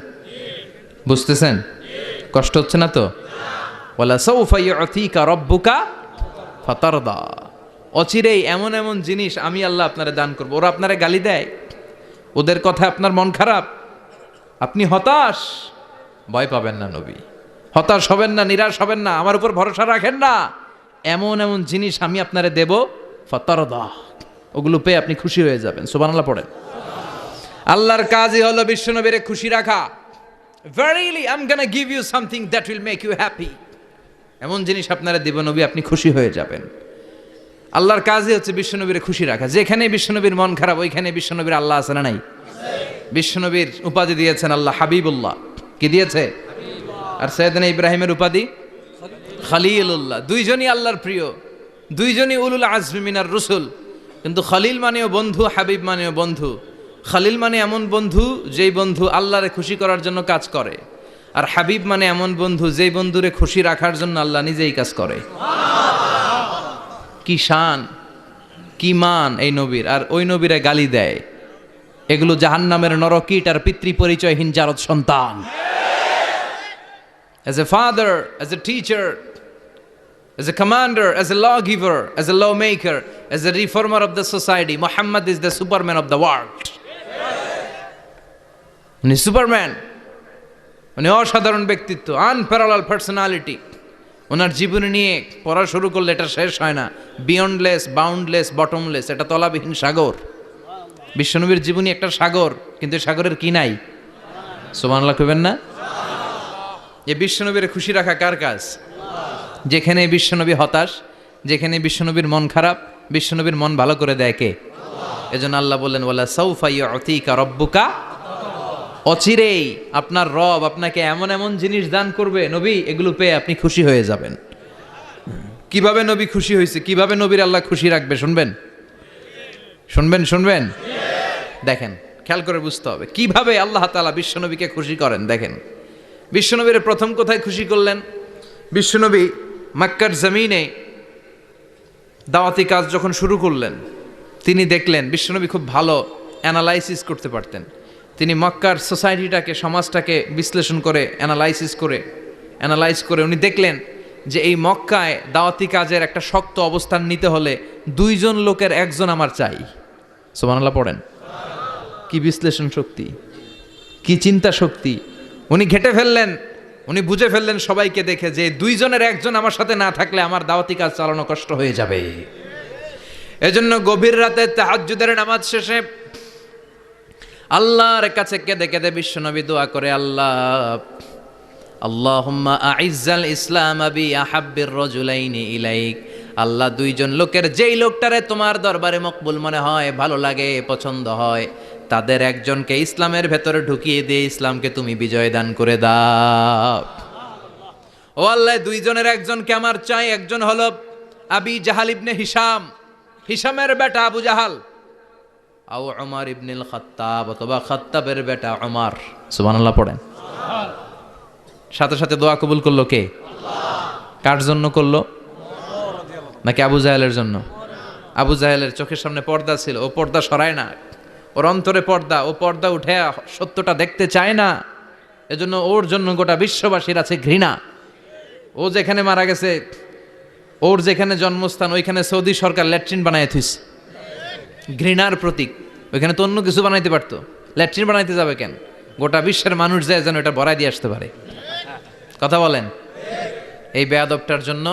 বুঝতেছেন? কষ্ট হচ্ছে না তো? ওয়ালা সাউফা ইউতিকা রাব্বুকা ফাতারদা। অচিরেই এমন এমন জিনিস আমি আল্লাহ আপনারে দান করব। ওরা আপনারে গালি দেয়, ওদের কথা আপনার মন খারাপ, আপনি হতাশ, ভয় পাবেন না নবী, হতাশ হবেন না, নিরাশ হবেন না, আমার উপর ভরসা রাখেন না। এমন এমন জিনিস আমি আপনারে দেব, ফাতারদা, ওগুলো পেয়ে আপনি খুশি হয়ে যাবেন। সুবহানাল্লাহ পড়েন। আল্লাহর কাজই হলো বিশ্বনবীরে খুশি রাখা। Verily I'm gonna give you something that will make you happy. এমন জিনিস আপনারা দেব নবী, আপনি খুশি হয়ে যাবেন। আল্লাহর কাজই হচ্ছে বিশ্বনবীরে খুশি রাখা। যেখানে বিশ্বনবীর মন খারাপ, ওইখানে বিশ্বনবীর আল্লাহ আছে না নাই? বিশ্বনবীর উপাধি দিয়েছেন আল্লাহ হাবিবুল্লাহ। কি দিয়েছে? আর সাইয়েদনা ইব্রাহিমের উপাধি খলিলুল্লাহ। দুইজনই আল্লাহর প্রিয়, দুইজনই উলুল আজমি মিনার রসুল। কিন্তু খলিল মানেও বন্ধু, হাবিব মানেও বন্ধু। খলিল মানে এমন বন্ধু যেই বন্ধু আল্লাহরে খুশি করার জন্য কাজ করে, আর হাবিব মানে এমন বন্ধু যেই বন্ধুরে খুশি রাখার জন্য আল্লাহ নিজেই কাজ করে। কি শান, কি মান এই নবীর! আর ওই নবীরে গালি দেয়। এগুলো জাহান্নামের নরকীট আর পিতৃ পরিচয়হীন জারদ সন্তান। As a father, as a teacher, as a commander, as a lawgiver, as a lawmaker, as a reformer of the society, Muhammad is the superman of the world. উনি সুপারম্যান, উনি অসাধারণ ব্যক্তিত্ব, আনপ্যারালাল পার্সোনালিটি। ওনার জীবনী নিয়ে পড়া শুরু করলে এটা শেষ হয় না। বিয়ন্ডলেস, বাউন্ডলেস, বটমলেস, এটা তলাবিহীন সাগর। বিশ্বনবীর জীবনী একটা সাগর, কিন্তু সাগরের কি নাই? সুবহানাল্লাহ কইবেন না? এই বিশ্বনবীর খুশি রাখা কার কাজ? যেখানে বিশ্বনবী হতাশ, যেখানে বিশ্বনবীর মন খারাপ, বিশ্বনবীর মন ভালো করে দেয় কে? এজন্য আল্লাহ বললেন, ওয়ালা সাউফা ইউতিকা রাব্বুকা। অচিরেই আপনার রব আপনাকে এমন এমন জিনিস দান করবে নবী, এগুলো পেয়ে আপনি খুশি হয়ে যাবেন। কিভাবে নবী খুশি হয়েছে, কিভাবে নবীর আল্লাহ খুশি রাখবে, শুনবেন? শুনবেন? শুনবেন? দেখেন, খেয়াল করে বুঝতে হবে কিভাবে আল্লাহ তাআলা বিশ্বনবীকে খুশি করেন। দেখেন, বিশ্বনবীর প্রথম কোথায় খুশি করলেন? বিশ্বনবী মক্কার জমিনে দাওয়াতি কাজ যখন শুরু করলেন, তিনি দেখলেন বিশ্বনবী খুব ভালো অ্যানালাইসিস করতে পারতেন। তিনি মক্কার সোসাইটিটাকে, সমাজটাকে বিশ্লেষণ করে অ্যানালাইজ করে উনি দেখলেন যে এই মক্কায় দাওয়াতি কাজের একটা শক্ত অবস্থান নিতে হলে দুইজন লোকের একজন আমার চাই। সুবহানাল্লাহ পড়েন। কি বিশ্লেষণ শক্তি, কি চিন্তা শক্তি! উনি ঘেটে ফেললেন, উনি বুঝে ফেললেন সবাইকে দেখে যে দুইজনের একজন আমার সাথে না থাকলে আমার দাওয়াতি কাজ চালানো কষ্ট হয়ে যাবে। এজন্য গভীর রাতে তাহাজ্জুদের নামাজ শেষে আল্লাহর কাছে কেঁদে কেঁদে বিশ্বনবী দোয়া করে, আল্লাহুম্মা আইজ্জাল ইসলাম বি আহাব্বির রাজুলাইনি ইলাইক। আল্লাহ, দুইজন লোকের যেই লোকটারে তোমার দরবারে মকবুল মনে হয়, ভালো লাগে, পছন্দ হয়, তাদের একজনকে ইসলামের ভেতরে ঢুকিয়ে দিয়ে ইসলামকে তুমি বিজয় দান করে দাও। ও আল্লাহ, দুইজনের একজনকে আমার চাই। একজন হলো আবি জাহাল ইবনে হিশাম, হিশামের বেটা আবু জাহাল, আও উমর ইবনুল খাত্তাব, অথবা খাত্তাবের বেটা উমর। সুবহানাল্লাহ পড়েন। সাথে সাথে দোয়া কবুল করলো কে? কার জন্য করলো? নাকি আবু জাহেলের জন্য? আবু জাহেলের চোখের সামনে পর্দা ছিল, ও পর্দা সরায় না। ওর অন্তরে পর্দা, ও পর্দা উঠে সত্যটা দেখতে চায় না। এজন্য ওর জন্য গোটা বিশ্ববাসীর আছে ঘৃণা। ও যেখানে মারা গেছে, ওর যেখানে জন্মস্থান, ওইখানে সৌদি সরকার ল্যাট্রিন বানায় থুইছে। ঘৃণার প্রতীক। ওইখানে তো অন্য কিছু বানাইতে পারতো, ল্যাট্রিন বানাইতে যাবে কেন? গোটা বিশ্বের মানুষ যায় যেন এটা ভরাই দিয়ে আসতে পারে। কথা বলেন। এই বেয়াদবটার জন্য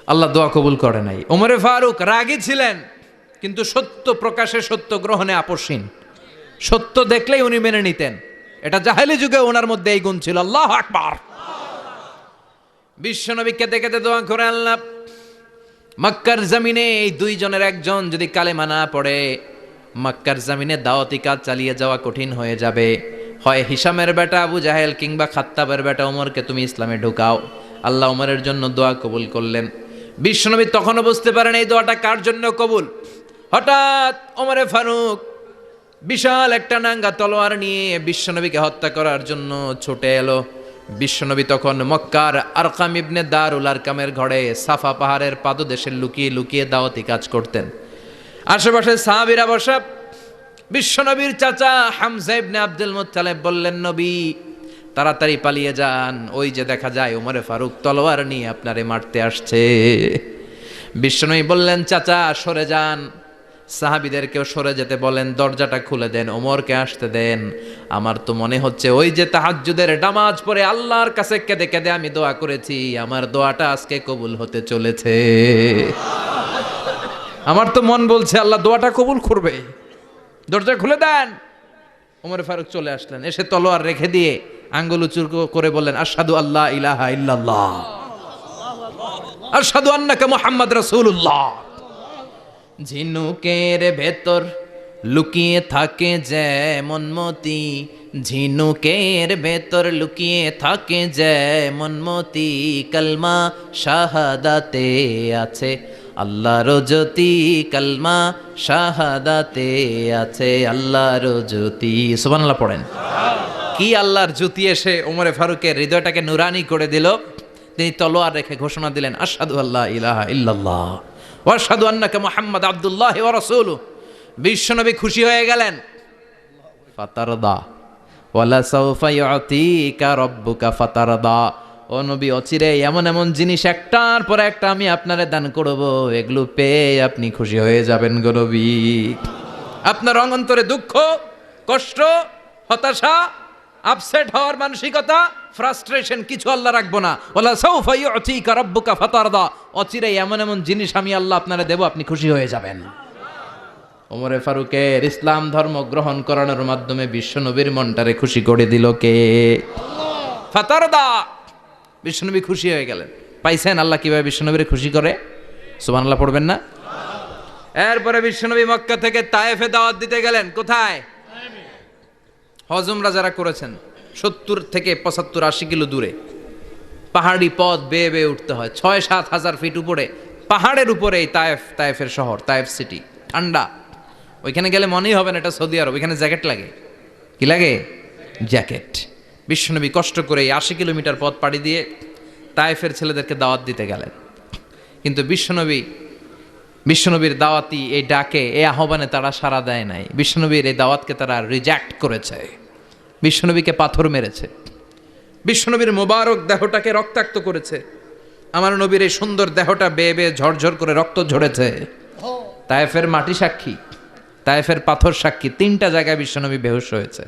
আল্লাহ দোয়া কবুল করে নাই। ওমরে ফারুক রাগী ছিলেন, কিন্তু সত্য প্রকাশে, সত্য গ্রহণে আপোষহীন। সত্য দেখলেই উনি মেনে নিতেন। এটা জাহেলি যুগে ওনার মধ্যে এই গুণ ছিল। আল্লাহু আকবার। বিশ্বনবী কেঁদে কেঁদে দোয়া করে, আল্লাহ মক্কার জমিনে এই দুইজনের একজন যদি কালেমা না পড়ে মক্কার জমিনে দাওয়াতি কাজ চালিয়ে যাওয়া কঠিন হয়ে যাবে। হয় হিশামের বেটা আবু জাহেল কিংবা খাত্তাবের বেটা ওমরকে তুমি ইসলামে ঢুকাও। আল্লাহ ওমরের জন্য দোয়া কবুল করলেন। বিশ্বনবী তখনও বুঝতে পারেন এই দোয়াটা কার জন্য কবুল। হঠাৎ ওমরে ফারুক বিশাল একটা নাঙ্গা তলোয়ার নিয়ে বিশ্বনবীকে হত্যা করার জন্য ছুটে এলো। বিশ্বনবী তখন মক্কার আরকাম ইবনে দারুল আরকামের ঘরে সাফা পাহাড়ের পাদদেশে লুকিয়ে লুকিয়ে দাওয়াতি কাজ করতেন। আশেপাশে সাহাবীরা বসা। বিশ্বনবীর চাচা হামজা ইবনে আব্দুল মুত্তালিব বললেন, নবী তাড়াতাড়ি পালিয়ে যান, ওই যে দেখা যায় ওমরে ফারুক তলোয়ার নিয়ে আপনারে মারতে আসছে। বিশ্বনবী বললেন, চাচা সরে যান, সাহাবীদেরকেও সরে যেতে বলেন, দরজাটা খুলে দেন, ওমরকে আসতে দেন। আমার তো মনে হচ্ছে ওই যে তাহাজ্জুদের নামাজ পড়ে আল্লাহর কাছে কেঁদে কেঁদে আমি দোয়া করেছি, আমার দোয়াটা আজকে কবুল হতে চলেছে। আমার তো মন বলছে আল্লাহ দোয়াটা কবুল করবে, দরজা খুলে দেন। ওমর ফারুক চলে আসলেন, এসে তলোয়ার রেখে দিয়ে আঙ্গুল উঁচু করে বললেন, আশহাদু আল্লা ইলাহা ইল্লাল্লাহ, আশহাদু আন্নাকা মুহাম্মদ রাসূলুল্লাহ। ঝিনুকের ভেতর লুকিয়ে থাকে যেমন মতি, ঝিনুকের ভেতর লুকিয়ে থাকে যেমন মতি, কালমা শাহাদাতে আছে আল্লাহর জ্যোতি, কালমা শাহাদাতে আছে আল্লাহর জ্যোতি। সুবহানাল্লাহ পড়েন। কি আল্লাহর জ্যোতি এসে ওমরে ফারুকের হৃদয়টাকে নুরানি করে দিল। তিনি তলোয়ার রেখে ঘোষণা দিলেন, আশহাদু আল্লা ইলাহা ইল্লাল্লাহ ওয়া আশহাদু আন্নাকা মুহাম্মাদ আবদুল্লাহি ওয়া রাসূলুহু। বিশ্বনবী খুশি হয়ে গেলেন। ফাতারদা ওয়ালা সাউফা ইউতিকা রাব্বুকা ফাতারদা। ও নবী, অচিরে এমন এমন জিনিস একটার পর একটা আমি আপনারে দান করব, এগুলো পেয়ে আপনি খুশি হয়ে যাবেন গো নবী। আপনার অন্তরে দুঃখ, কষ্ট, হতাশা, আপসেট হওয়ার মানসিকতা, ফ্রাস্ট্রেশন কিছু আল্লাহ রাখবো না। ওয়ালা সাউফা ইউতিকা রাব্বুকা ফাতারদা। অচিরে এমন এমন জিনিস আমি আল্লাহ আপনারে দেব, আপনি খুশি হয়ে যাবেন। ওমরে ফারুকের ইসলাম ধর্ম গ্রহণ করানোর মাধ্যমে বিশ্বনবীর মনটারে খুশি করে দিল কে? ফাতারদা। বিশ্বনবী খুশি হয়ে গেলেন। পাইছেন আল্লাহ কিভাবে বিশ্বনবীর খুশি করে? সুবহানাল্লাহ পড়বেন না? এরপরে বিশ্বনবী মক্কা থেকে তায়েফে দাওয়াত দিতে গেলেন। কোথায়? হজ উমরা যারা করেছেন 70 থেকে 75 80 কিলো দূরে পাহাড়ি পথ বেয়ে বেয়ে উঠতে হয়। 6-7 হাজার ফিট উপরে পাহাড়ের উপরে এই তায়েফের শহর, তায়েফ সিটি। ঠান্ডা। ওইখানে গেলে মনেই হবে না এটা সৌদি আরব। ওইখানে জ্যাকেট লাগে। কি লাগে? জ্যাকেট। বিশ্বনবী কষ্ট করে 80 কিলোমিটার পথ পাড়ি দিয়ে তায়েফের ছেলেদেরকে দাওয়াত দিতে গেলেন। কিন্তু বিশ্বনবীর দাওয়াতি এই ডাকে, এই আহ্বানে তারা সাড়া দেয় নাই। বিশ্বনবীর এই দাওয়াতকে তারা রিজেক্ট করেছে। বিশ্বনবীকে পাথর মেরেছে। বিশ্বনবীর মোবারক দেহটাকে রক্তাক্ত করেছে। আমার নবীর এই সুন্দর দেহটা বেয়ে বেয়ে ঝরঝর করে রক্ত ঝরেছে। তায়েফের মাটি সাক্ষী, তায়েফের পাথর সাক্ষী। 3টা জায়গায় বিশ্বনবী বেহুশ হয়েছে।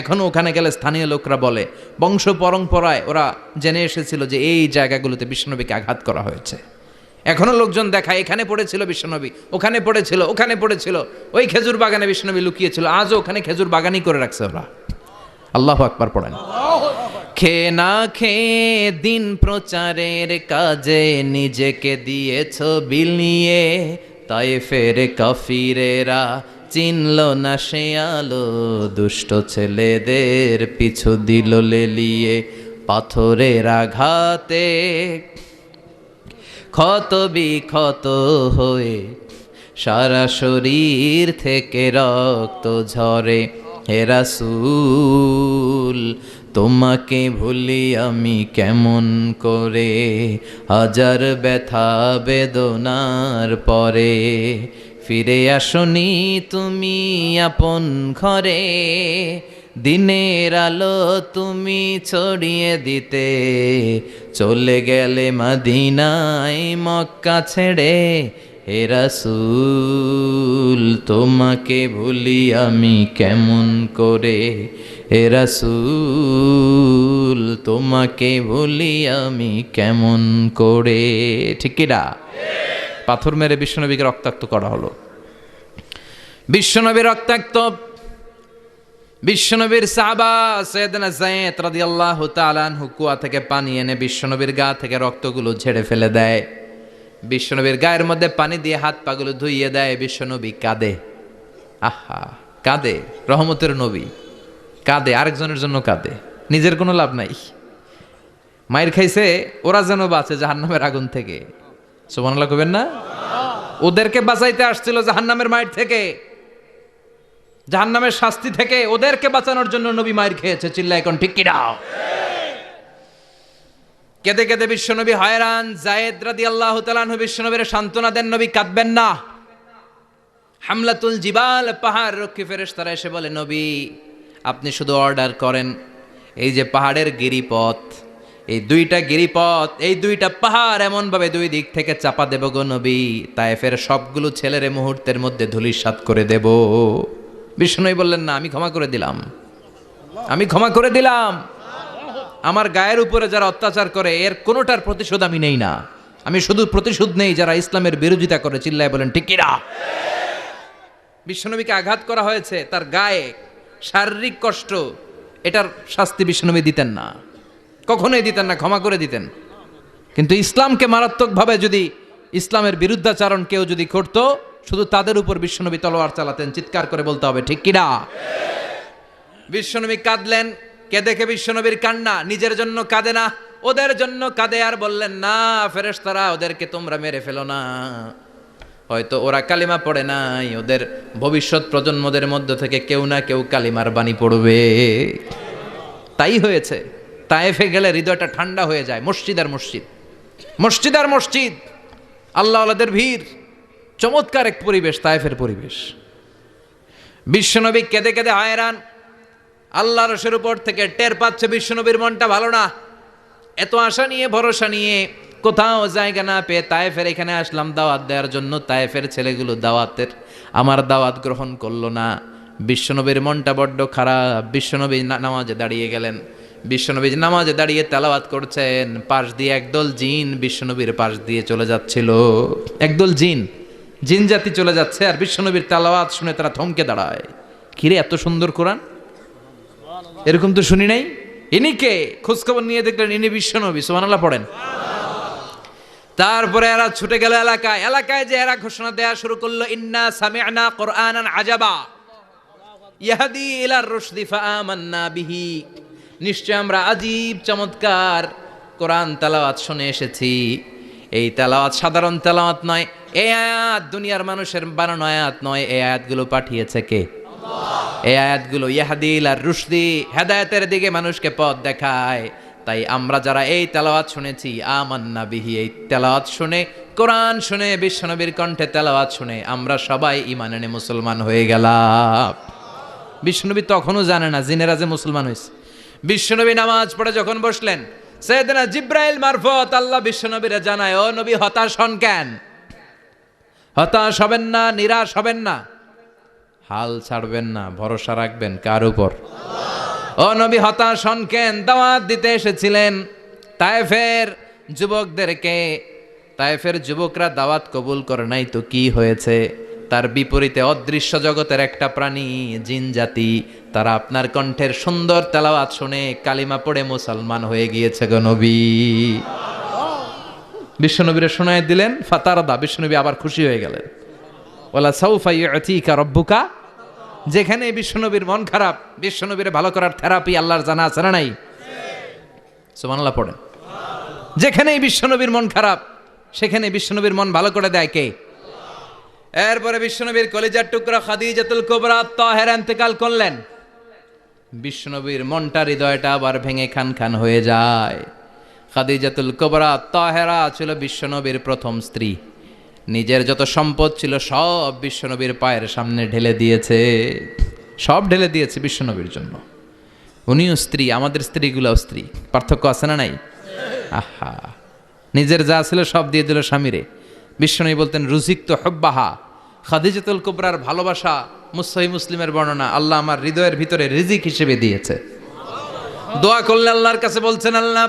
এখনো ওখানে গেলে স্থানীয় লোকরা বলে, বংশ পরম্পরায় ওরা জেনে এসেছিল যে এই জায়গাগুলোতে বিশ্বনবীকে আঘাত করা হয়েছে। এখনো লোকজন দেখায়, এখানে পড়েছিল বিশ্বনবী, ওখানে পড়েছিল, ওখানে পড়েছিল, ওই খেজুর বাগানে বিশ্বনবী লুকিয়েছিল। আজও ওখানে খেজুর বাগানই করে রাখছে ওরা। আল্লাহু আকবার পড়েন। খেয়ে না খেয়ে দিন প্রচারের কাজে নিজেকে দিয়েছ বিলিয়ে, তায়েফের কাফিরেরা চিনল না সে আলো, দুষ্ট ছেলেদের পিছু দিল লেলিয়ে, পাথরের আঘাতে ক্ষত বিক্ষত হয়ে সারা শরীর থেকে রক্ত ঝরে। হে রাসূল তোমাকে ভুলি আমি কেমন করে, হাজার ব্যথা বেদনার পরে ফিরে আসনি তুমি আপন ঘরে, দিনের আলো তুমি ছড়িয়ে দিতে চলে গেলে মদিনায় মক্কা ছেড়ে। হে রাসূল তোমাকে ভুলি আমি কেমন করে, হে রাসূল তোমাকে ভুলি আমি কেমন করে। ঠিক কি না? পাথর মেরে বিশ্বনবীকে রক্তাক্ত করা হলো। বিশ্বনবী রক্তাক্ত। বিশ্বনবীর সাহাবা সাইয়েদনা যায়েদ রাদিয়াল্লাহু তাআলা আনহু কুয়া থেকে পানি এনে বিশ্বনবীর গা থেকে রক্তগুলো ঝেড়ে ফেলে দেয়। বিশ্বনবীর গায়ের মধ্যে পানি দিয়ে হাত পাগুলো ধুইয়ে দেয়, বিশ্বনবী কাঁদে। আহা, কাঁদে, রহমতের নবী কাঁদে, আরেকজনের জন্য কাঁদে, নিজের কোনো লাভ নাই। মায়ের খাইছে, ওরা যেন বাঁচে জাহান্নামের আগুন থেকে। সুবহানাল্লাহ কইবেন না? ওদেরকে বাঁচাইতে আসছিল জাহান্নামের মায়ের থেকে, জাহান্নামের শাস্তি থেকে, ওদেরকে বাঁচানোর জন্য নবী মায়ের খেয়েছে। চিল্লায় এখন ঠিক কিনা? কেঁদে কেঁদে বিশ্বনবী হয়রান। যায়েদ রাদিয়াল্লাহু তাআলা আনহু বিশ্বনবীর সান্ত্বনা দেন, নবী কাঁদবেন না। হামলাতুল জিবাল, পাহাড় রক্ষী ফেরেশতারা এসে বলে, নবী আপনি শুধু অর্ডার করেন, এই যে পাহাড়ের গিরিপথ, এই দুইটা গিরিপথ, এই দুইটা পাহাড় এমন ভাবে দুই দিক থেকে চাপা দেব গো নবী, তায়েফের সবগুলো ছেলেরে মুহূর্তের মধ্যে ধূলিসাৎ করে দেব। বিষ্ণু বললেন, না, আমি ক্ষমা করে দিলাম, আমি ক্ষমা করে দিলাম। আমার গায়ের উপরে যারা অত্যাচার করে এর কোনোটার প্রতিশোধ আমি নেই না, আমি শুধু প্রতিশোধ নেই যারা ইসলামের বিরোধিতা করে। চিল্লায় বলেন ঠিক কিনা? বিশ্বনবীকে আঘাত করা হয়েছে, তার গায়ে শারীরিক কষ্ট, এটার শাস্তি বিশ্বনবী দিতেন না, কখনোই দিতেন না, ক্ষমা করে দিতেন। কিন্তু ইসলামকে মারাত্মকভাবে যদি ইসলামের বিরুদ্ধাচারণ কেউ যদি করতো, শুধু তাদের উপর বিশ্বনবী তলোয়ার চালাতেন। চিৎকার করে বলতে হবে ঠিক কিনা? বিশ্বনবী কাঁদলেন। কে দেখে বিশ্বনবীর কান্না, নিজের জন্য কাঁদে না, ওদের জন্য কাঁদে। আর বললেন, না ফেরেশতারা, ওদেরকে তোমরা মেরে ফেলো না, হয়তো ওরা কালিমা পড়ে নাই, ওদের ভবিষ্যৎ প্রজন্মদের মধ্য থেকে কেউ না কেউ কালিমার বাণী পড়বে। তাই হয়েছে। তায়েফে গেলে হৃদয়টা ঠান্ডা হয়ে যায়। মসজিদ আর মসজিদ, মসজিদ আর মসজিদ, আল্লাহ আল্লাহদের ভিড়, চমৎকার এক পরিবেশ তায়েফের পরিবেশ। বিশ্বনবী কেঁদে কেঁদে হয়রান। আল্লাহর রসের উপর থেকে টের পাচ্ছে বিশ্বনবীর মনটা ভালো না। এত আশা নিয়ে, ভরসা নিয়ে, কোথাও জায়গা না পেয়ে তায়েফের এখানে আসলাম দাওয়াত দেওয়ার জন্য। তায়েফের ছেলেগুলো আমার দাওয়াত গ্রহণ করলো না। বিশ্বনবীর মনটা বড্ড খারাপ। বিশ্বনবী নামাজে দাঁড়িয়ে গেলেন। বিশ্বনবী নামাজে দাঁড়িয়ে তেলাওয়াত করছেন, পাশ দিয়ে একদল জিন বিশ্বনবীর পাশ দিয়ে চলে যাচ্ছিল। একদল জিন জাতি চলে যাচ্ছে, আর বিশ্বনবীর তেলাওয়াত শুনে তারা থমকে দাঁড়ায়। কিরে, এত সুন্দর কোরআন, এরকম তো শুনি নাই। ইনি কে? খোঁজখবর নিয়ে দেখলেন ইনি বিশ্বনবী। সুবহানাল্লাহ পড়েন। তারপরে এরা ছুটে গেল এলাকায়। এলাকায় যে এরা ঘোষণা দেয়া শুরু করলো, ইন্না সামি'না কুরআনান আজাবা ইয়াহদি ইলার রুশদি ফাআমান্না বিহি, নিশ্চয় আমরা আজীব চমৎকার কোরআন তেলাওয়াত শুনে এসেছি। এই তেলাওয়াত সাধারণ তেলাওয়াত নয়, এই আয়াত দুনিয়ার মানুষের বানানো আয়াত নয়, এই আয়াতগুলো পাঠিয়েছে কে? এই আয়াতগুলো ইয়াহদি ইলার রুশদি, হেদায়েতের দিকে মানুষকে পথ দেখায়। তাই আমরা যারা এই তেলাওয়াত শুনেছি, আমান্না বিহি, এই তেলাওয়াত শুনে, কোরআন শুনে, বিশ্বনবীর কণ্ঠে তেলাওয়াত শুনে আমরা সবাই ঈমান এনে মুসলমান হয়ে গেলাম। বিশ্বনবী তখনও জানে না জিনেরা যে মুসলমান হয়েছে। বিশ্বনবী নামাজ পড়ে যখন বসলেন, সাইয়েদনা জিব্রাইল মারফত আল্লাহ বিশ্বনবীরে জানায়, ও নবী হতাশ হন কেন? হতাশ হবেন না, নিরাশ হবেন না, হাল ছাড়বেন না, ভরসা রাখবেন কার উপর? ও নবী হতাশ হন কেন? দাওয়াত দিতে এসেছিলেন তায়েফের যুবকদেরকে। তায়েফের যুবকরা দাওয়াত কবুল করে নাই তো কি হয়েছে? তার বিপরীতে অদৃশ্য জগতের একটা প্রাণী, জিন জাতি, তারা আপনার কণ্ঠের সুন্দর তেলাওয়াত শুনে কালিমা পড়ে মুসলমান হয়ে গিয়েছে গো নবী। বিশ্বনবীরে শোনায় দিলেন, ফাতারদা, বিশ্বনবী আবার খুশি হয়ে গেলেন। ওয়ালা সাউফা ইউতিকা রাব্বুকা, যেখানে বিশ্বনবীর মন খারাপ, বিশ্বনবীরে ভালো করার থেরাপি আল্লাহর জানা আছে না নাই? সুবহানাল্লাহ পড়েন। যেখানেই বিশ্বনবীর মন খারাপ, সেখানে বিশ্বনবীর মন ভালো করে দেয় কে? এরপরে বিশ্বনবীর কলিজার টুকরা খাদিজাতুল কুবরা তাহেরা ইন্তেকাল করলেন। বিশ্বনবীর মনটা, হৃদয়টা আবার ভেঙে খান খান হয়ে যায়। খাদিজাতুল কুবরা তাহেরা ছিল বিশ্বনবীর প্রথম স্ত্রী। নিজের যত সম্পদ ছিল সব বিশ্বনবীর পায়ের সামনে ঢেলে দিয়েছে, সব ঢেলে দিয়েছে বিশ্বনবীর জন্য। উনিও স্ত্রী, আমাদের স্ত্রীগুলাও স্ত্রী, পার্থক্য আছে না নাই? আহা, নিজের যা ছিল সব দিয়ে দিল স্বামীরে। বিশ্বনবী বলতেন, রুজিকতু হুব্বাহা, খাদিজাতুল কুবরার ভালোবাসা, সহিহ মুসলিমের বর্ণনা, আল্লাহ আমার হৃদয়ের ভিতরে রিজিক হিসেবে দিয়েছে। দোয়া করলে আল্লাহর কাছে বলছেন, আল্লাহ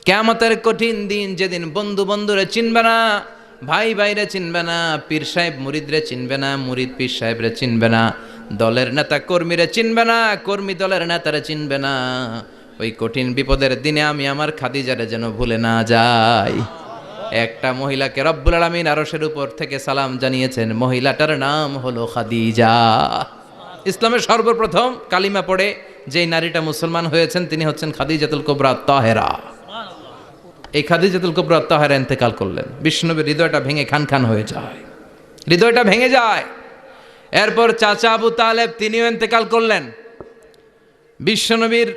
কিয়ামতের কঠিন দিন, যেদিন বন্ধু বন্ধুরে চিনবে না, ভাই ভাইরে চিনবে না, পীর সাহেব মুরিদরে চিনবে না, মুরিদ পীর সাহেবরে চিনবে না, দলের নেতা কর্মীরে চিনবে না, কর্মী দলের নেতারে চিনবে না, ওই কঠিন বিপদের দিনে আমি আমার খাদিজারে যেন ভুলে না যাই। একটা মহিলাকে রব্বুল আলামিন আরশের উপর থেকে সালাম জানিয়েছেন, মহিলাটার নাম হলো খাদিজা। ইসলামের সর্বপ্রথম কালিমা পড়ে যেই নারীটা মুসলমান হয়েছেন তিনি হচ্ছেন খাদিজাতুল কুবরা তাহেরা। এই খাদিজাতুল কুবরা তাহেরা ইন্তেকাল করলেন, বিষ্ণুনবীর হৃদয়টা ভেঙে খান খান হয়ে যায়, হৃদয়টা ভেঙে যায়। এরপর চাচা আবু তালেব তিনিও ইন্তেকাল করলেন, বিশ্বনবীর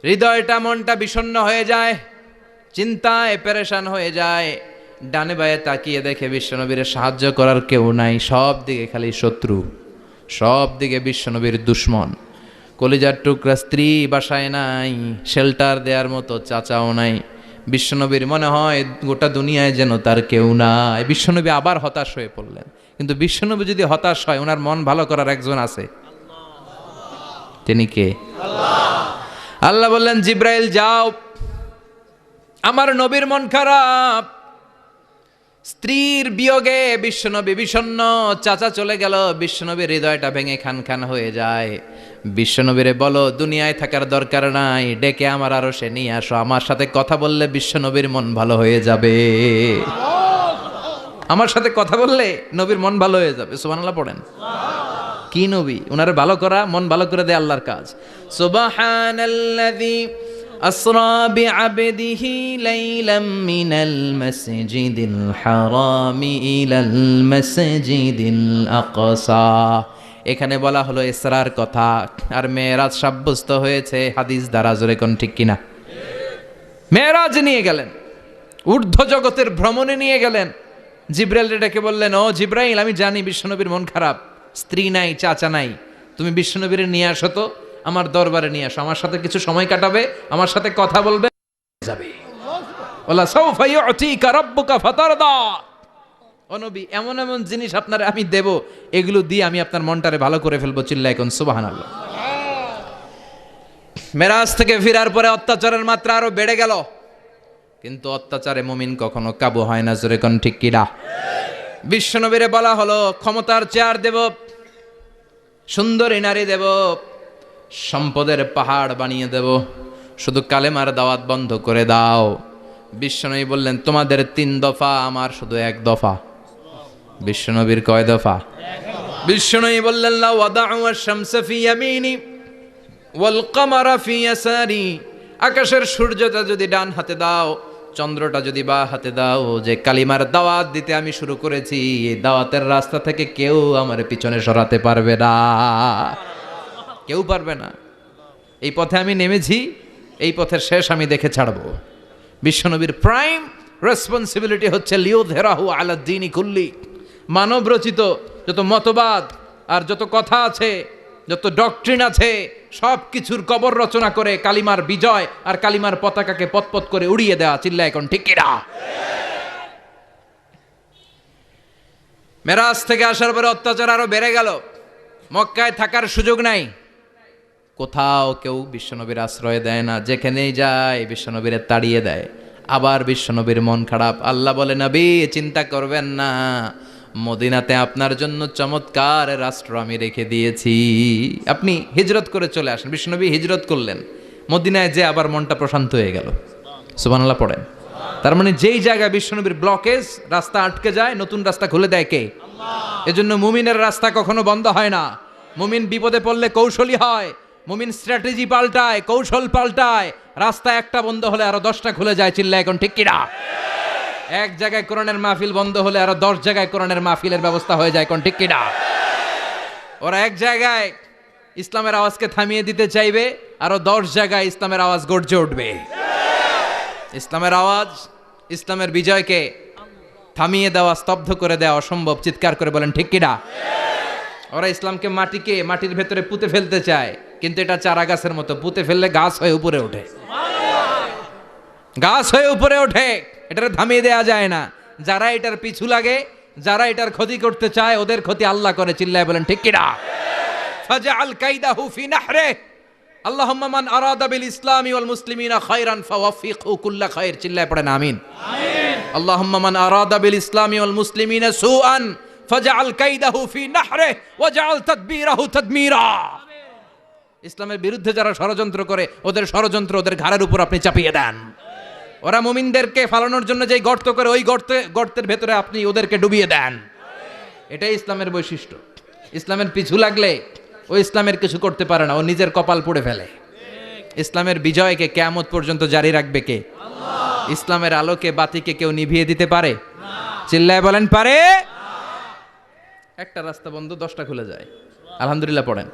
হৃদয়টা মনটা বিষণ্ণ হয়ে যায়, চিন্তায় পেরেশান হয়ে যায়। ডানে বায়ে তাকিয়ে দেখে বিশ্বনবীর সাহায্য করার কেউ নাই, সব দিকে খালি শত্রু, সব দিকে বিশ্বনবীর দুশ্মন। কলিজার টুকরা স্ত্রী বাসায় নাই, শেল্টার দেওয়ার মতো চাচাও নাই। বিশ্বনবীর মনে হয় গোটা দুনিয়ায় যেন তার কেউ নাই। বিশ্বনবী আবার হতাশ হয়ে পড়লেন। কিন্তু বিশ্বনবী যদি হতাশ হয়, ওনার মন ভালো করার একজন আছে, তিনি কে? আল্লাহ বললেন, জিব্রাইল যাও, আমার নবীর মন খারাপ, স্ত্রীর বিয়োগে বিশ্বনবী বিষণ্ণ, চাচা চলে গেল, বিশ্বনবীর হৃদয়টা ভেঙে খান খান হয়ে যায়। বিশ্বনবীরে বলো দুনিয়ায় থাকার দরকার নাই, ডেকে আমার আরশে নিয়ে আসো, আমার সাথে কথা বললে বিশ্বনবীর মন ভালো হয়ে যাবে। আমার সাথে কথা বললে নবীর মন ভালো হয়ে যাবে। সুবহানাল্লাহ পড়েন। কি নবী, উনারে ভালো করা, মন ভালো করে দেয় আল্লাহর কাজ। সুবহানাল্লাযী আসরা বিআবদিহি লাইলাম মিনাল মাসজিদিল হারামি ইলাল মাসজিদিল আকসা। এখানে বলা হলো ইসরার কথা, আর মেরাজ সাব্যস্ত হয়েছে হাদিস দ্বারা। জোরে কোন ঠিক কিনা? মেরাজ নিয়ে গেলেন, ঊর্ধ্ব জগতের ভ্রমণে নিয়ে গেলেন। জিব্রাইল ডেকে বললেন, ও জিব্রাইল, আমি জানি বিশ্বনবীর মন খারাপ, স্ত্রী নাই, চাচা নাই, তুমি বিশ্বনবীর নিয়ে আসো তো, আমার দরবারে নিয়ে আসো, আমার সাথে কিছু সময় কাটাবে, আমার সাথে কথা বলবে, যাবে। ওয়ালা সাউফা ইউতিকা রাব্বুকা ফাতারদা। ও নবী, এমন এমন জিনিস আপনারে আমি দেব, এগুলো দিয়ে আমি আপনার মনটারে ভালো করে ফেলবো। চিল্লায় কোন সুবহানাল্লাহ। মেরাজ থেকে ফেরার পরে অত্যাচারের মাত্রা আরো বেড়ে গেল, কিন্তু অত্যাচারে মুমিন কখনো কাবু হয় না। জোরে কোন ঠিক কিনা? বিশ্বনবীরে বলা হলো, ক্ষমতার চেয়ার দেব, সুন্দরী নারী দেব, সম্পদের পাহাড় বানিয়ে দেব, শুধু কালেমার দাওয়াত বন্ধ করে দাও। বিশ্বনবী বললেন, তোমাদের 3 দফা, আমার শুধু 1 দফা। বিশ্বনবীর কয় দফা? বিশ্বনবী বললেন, লা ওয়াদাউ আশ-শামসা ফি ইয়ামিনি ওয়াল কামারা ফি ইয়াসারি। আকাশের সূর্যটা যদি ডান হাতে দাও, চন্দ্রটা যদি বা হাতে দাও, যে কালিমার দাওয়াত দিতে আমি শুরু করেছি, এই দাওয়াতের রাস্তা থেকে কেউ আমার পিছনে সরাতে পারবে না, কেউ পারবে না। এই পথে আমি নেমেছি, এই পথের শেষ আমি দেখে ছাড়ব। বিশ্বনবীর প্রাইম রেসপন্সিবিলিটি হচ্ছে লিউযহিরাহু আলা দ্বীনি কুল্লি। মানব রচিত যত মতবাদ আর যত কথা আছে, যত ডক্ট্রিন আছে, সব কিছুর কবর রচনা করে কালিমার বিজয় আর কালিমার পতাকাকে পতপত করে উড়িয়ে দেওয়া। চিল্লায় এখন ঠিক কিনা? মেরাজ থেকে আসার পরে অত্যাচার আরো বেড়ে গেল, মক্কায় থাকার সুযোগ নাই, কোথাও কেউ বিশ্বনবীর আশ্রয় দেয় না, যেখানেই যায় বিশ্বনবীর তাড়িয়ে দেয়। আবার বিশ্বনবীর মন খারাপ। আল্লাহ বলে, নবী চিন্তা করবেন না, মদিনাতে আপনার জন্য চমৎকার রাষ্ট্র আমি রেখে দিয়েছি, আপনি হিজরত করে চলে আসেন। বিশ্বনবী হিজরত করলেন, মদিনায় যে আবার মনটা প্রশান্ত হয়ে গেল। সুবহানাল্লাহ পড়েন। তার মানে যেই জায়গায় বিশ্বনবীর ব্লকেজ, রাস্তা আটকে যায়, নতুন রাস্তা খুলে দেয় কে? আল্লাহ। এজন্য মুমিনের রাস্তা কখনো বন্ধ হয় না। মুমিন বিপদে পড়লে কৌশলী হয়, মুমিন স্ট্র্যাটেজি পাল্টায়, কৌশল পাল্টায়। রাস্তা একটা বন্ধ হলে আরো 10টা খুলে যায়। চিল্লায় এখন ঠিক কিনা? এক জায়গায় কোরআনের মাহফিল বন্ধ হলে আরো 10 জায়গায় কোরআনের মাহফিলের ব্যবস্থা হয়ে যায়। কোন ঠিক কিনা? ওরা এক জায়গায় ইসলামের আওয়াজকে থামিয়ে দিতে চাইবে, আরো 10 জায়গায় ইসলামের আওয়াজ গর্জে উঠবে। ইসলামের আওয়াজ, ইসলামের বিজয়কে থামিয়ে দেওয়া, স্তব্ধ করে দেওয়া অসম্ভব। চিৎকার করে বলেন ঠিক কিনা? ওরা ইসলামকে মাটির ভেতরে পুঁতে ফেলতে চায়, কিন্তু এটা চারা গাছের মতো, পুঁতে ফেললে গাছ হয়ে উপরে ওঠে, গাছ হয়ে উপরে ওঠে, এটারে থামিয়ে দেয়া যায় না। যারা এটার পিছু লাগে, যারা এটার ক্ষতি করতে চায়, ওদের ক্ষতি আল্লাহ করে। চিল্লায় বলেন ঠিক কিনা? ফাজআল কাইদাহু ফি নাহরে। আল্লাহুম্মা মান আরাদা বিল ইসলামি ওয়াল মুসলিমিনা খায়রান ফাওয়াফিকহু কুল্লা খায়র। চিল্লায় পড়েন আমিন। আমিন। আল্লাহুম্মা মান আরাদা বিল ইসলামি ওয়াল মুসলিমিনা সুআন ফাজআল কাইদাহু ফি নাহরে ওয়াজআল তাদবীরাহু তাদমীরা। ইসলামের বিরুদ্ধে যারা ষড়যন্ত্র করে, ওদের ষড়যন্ত্র ওদের ঘাড়ের উপর আপনি চাপিয়ে দেন। ওরা মুমিনদেরকে ফালানোর জন্য যেই গর্ত করে ওই গর্তের ভেতরে আপনি ওদেরকে ডুবিয়ে দেন। এটাই ইসলামের বৈশিষ্ট্য। ইসলামের পিছু লাগলে ও ইসলামের কিছু করতে পারে না, ও নিজের কপাল পুড়ে ফেলে। ইসলামের বিজয়কে কিয়ামত পর্যন্ত জারি রাখবে কে? আল্লাহ। ইসলামের আলোকে বাতিকে কেউ নিভিয়ে দিতে পারে? চিল্লায় বলেন পারে? একটা রাস্তা বন্ধ, 10টা খুলে যায়। আলহামদুলিল্লাহ পড়েন।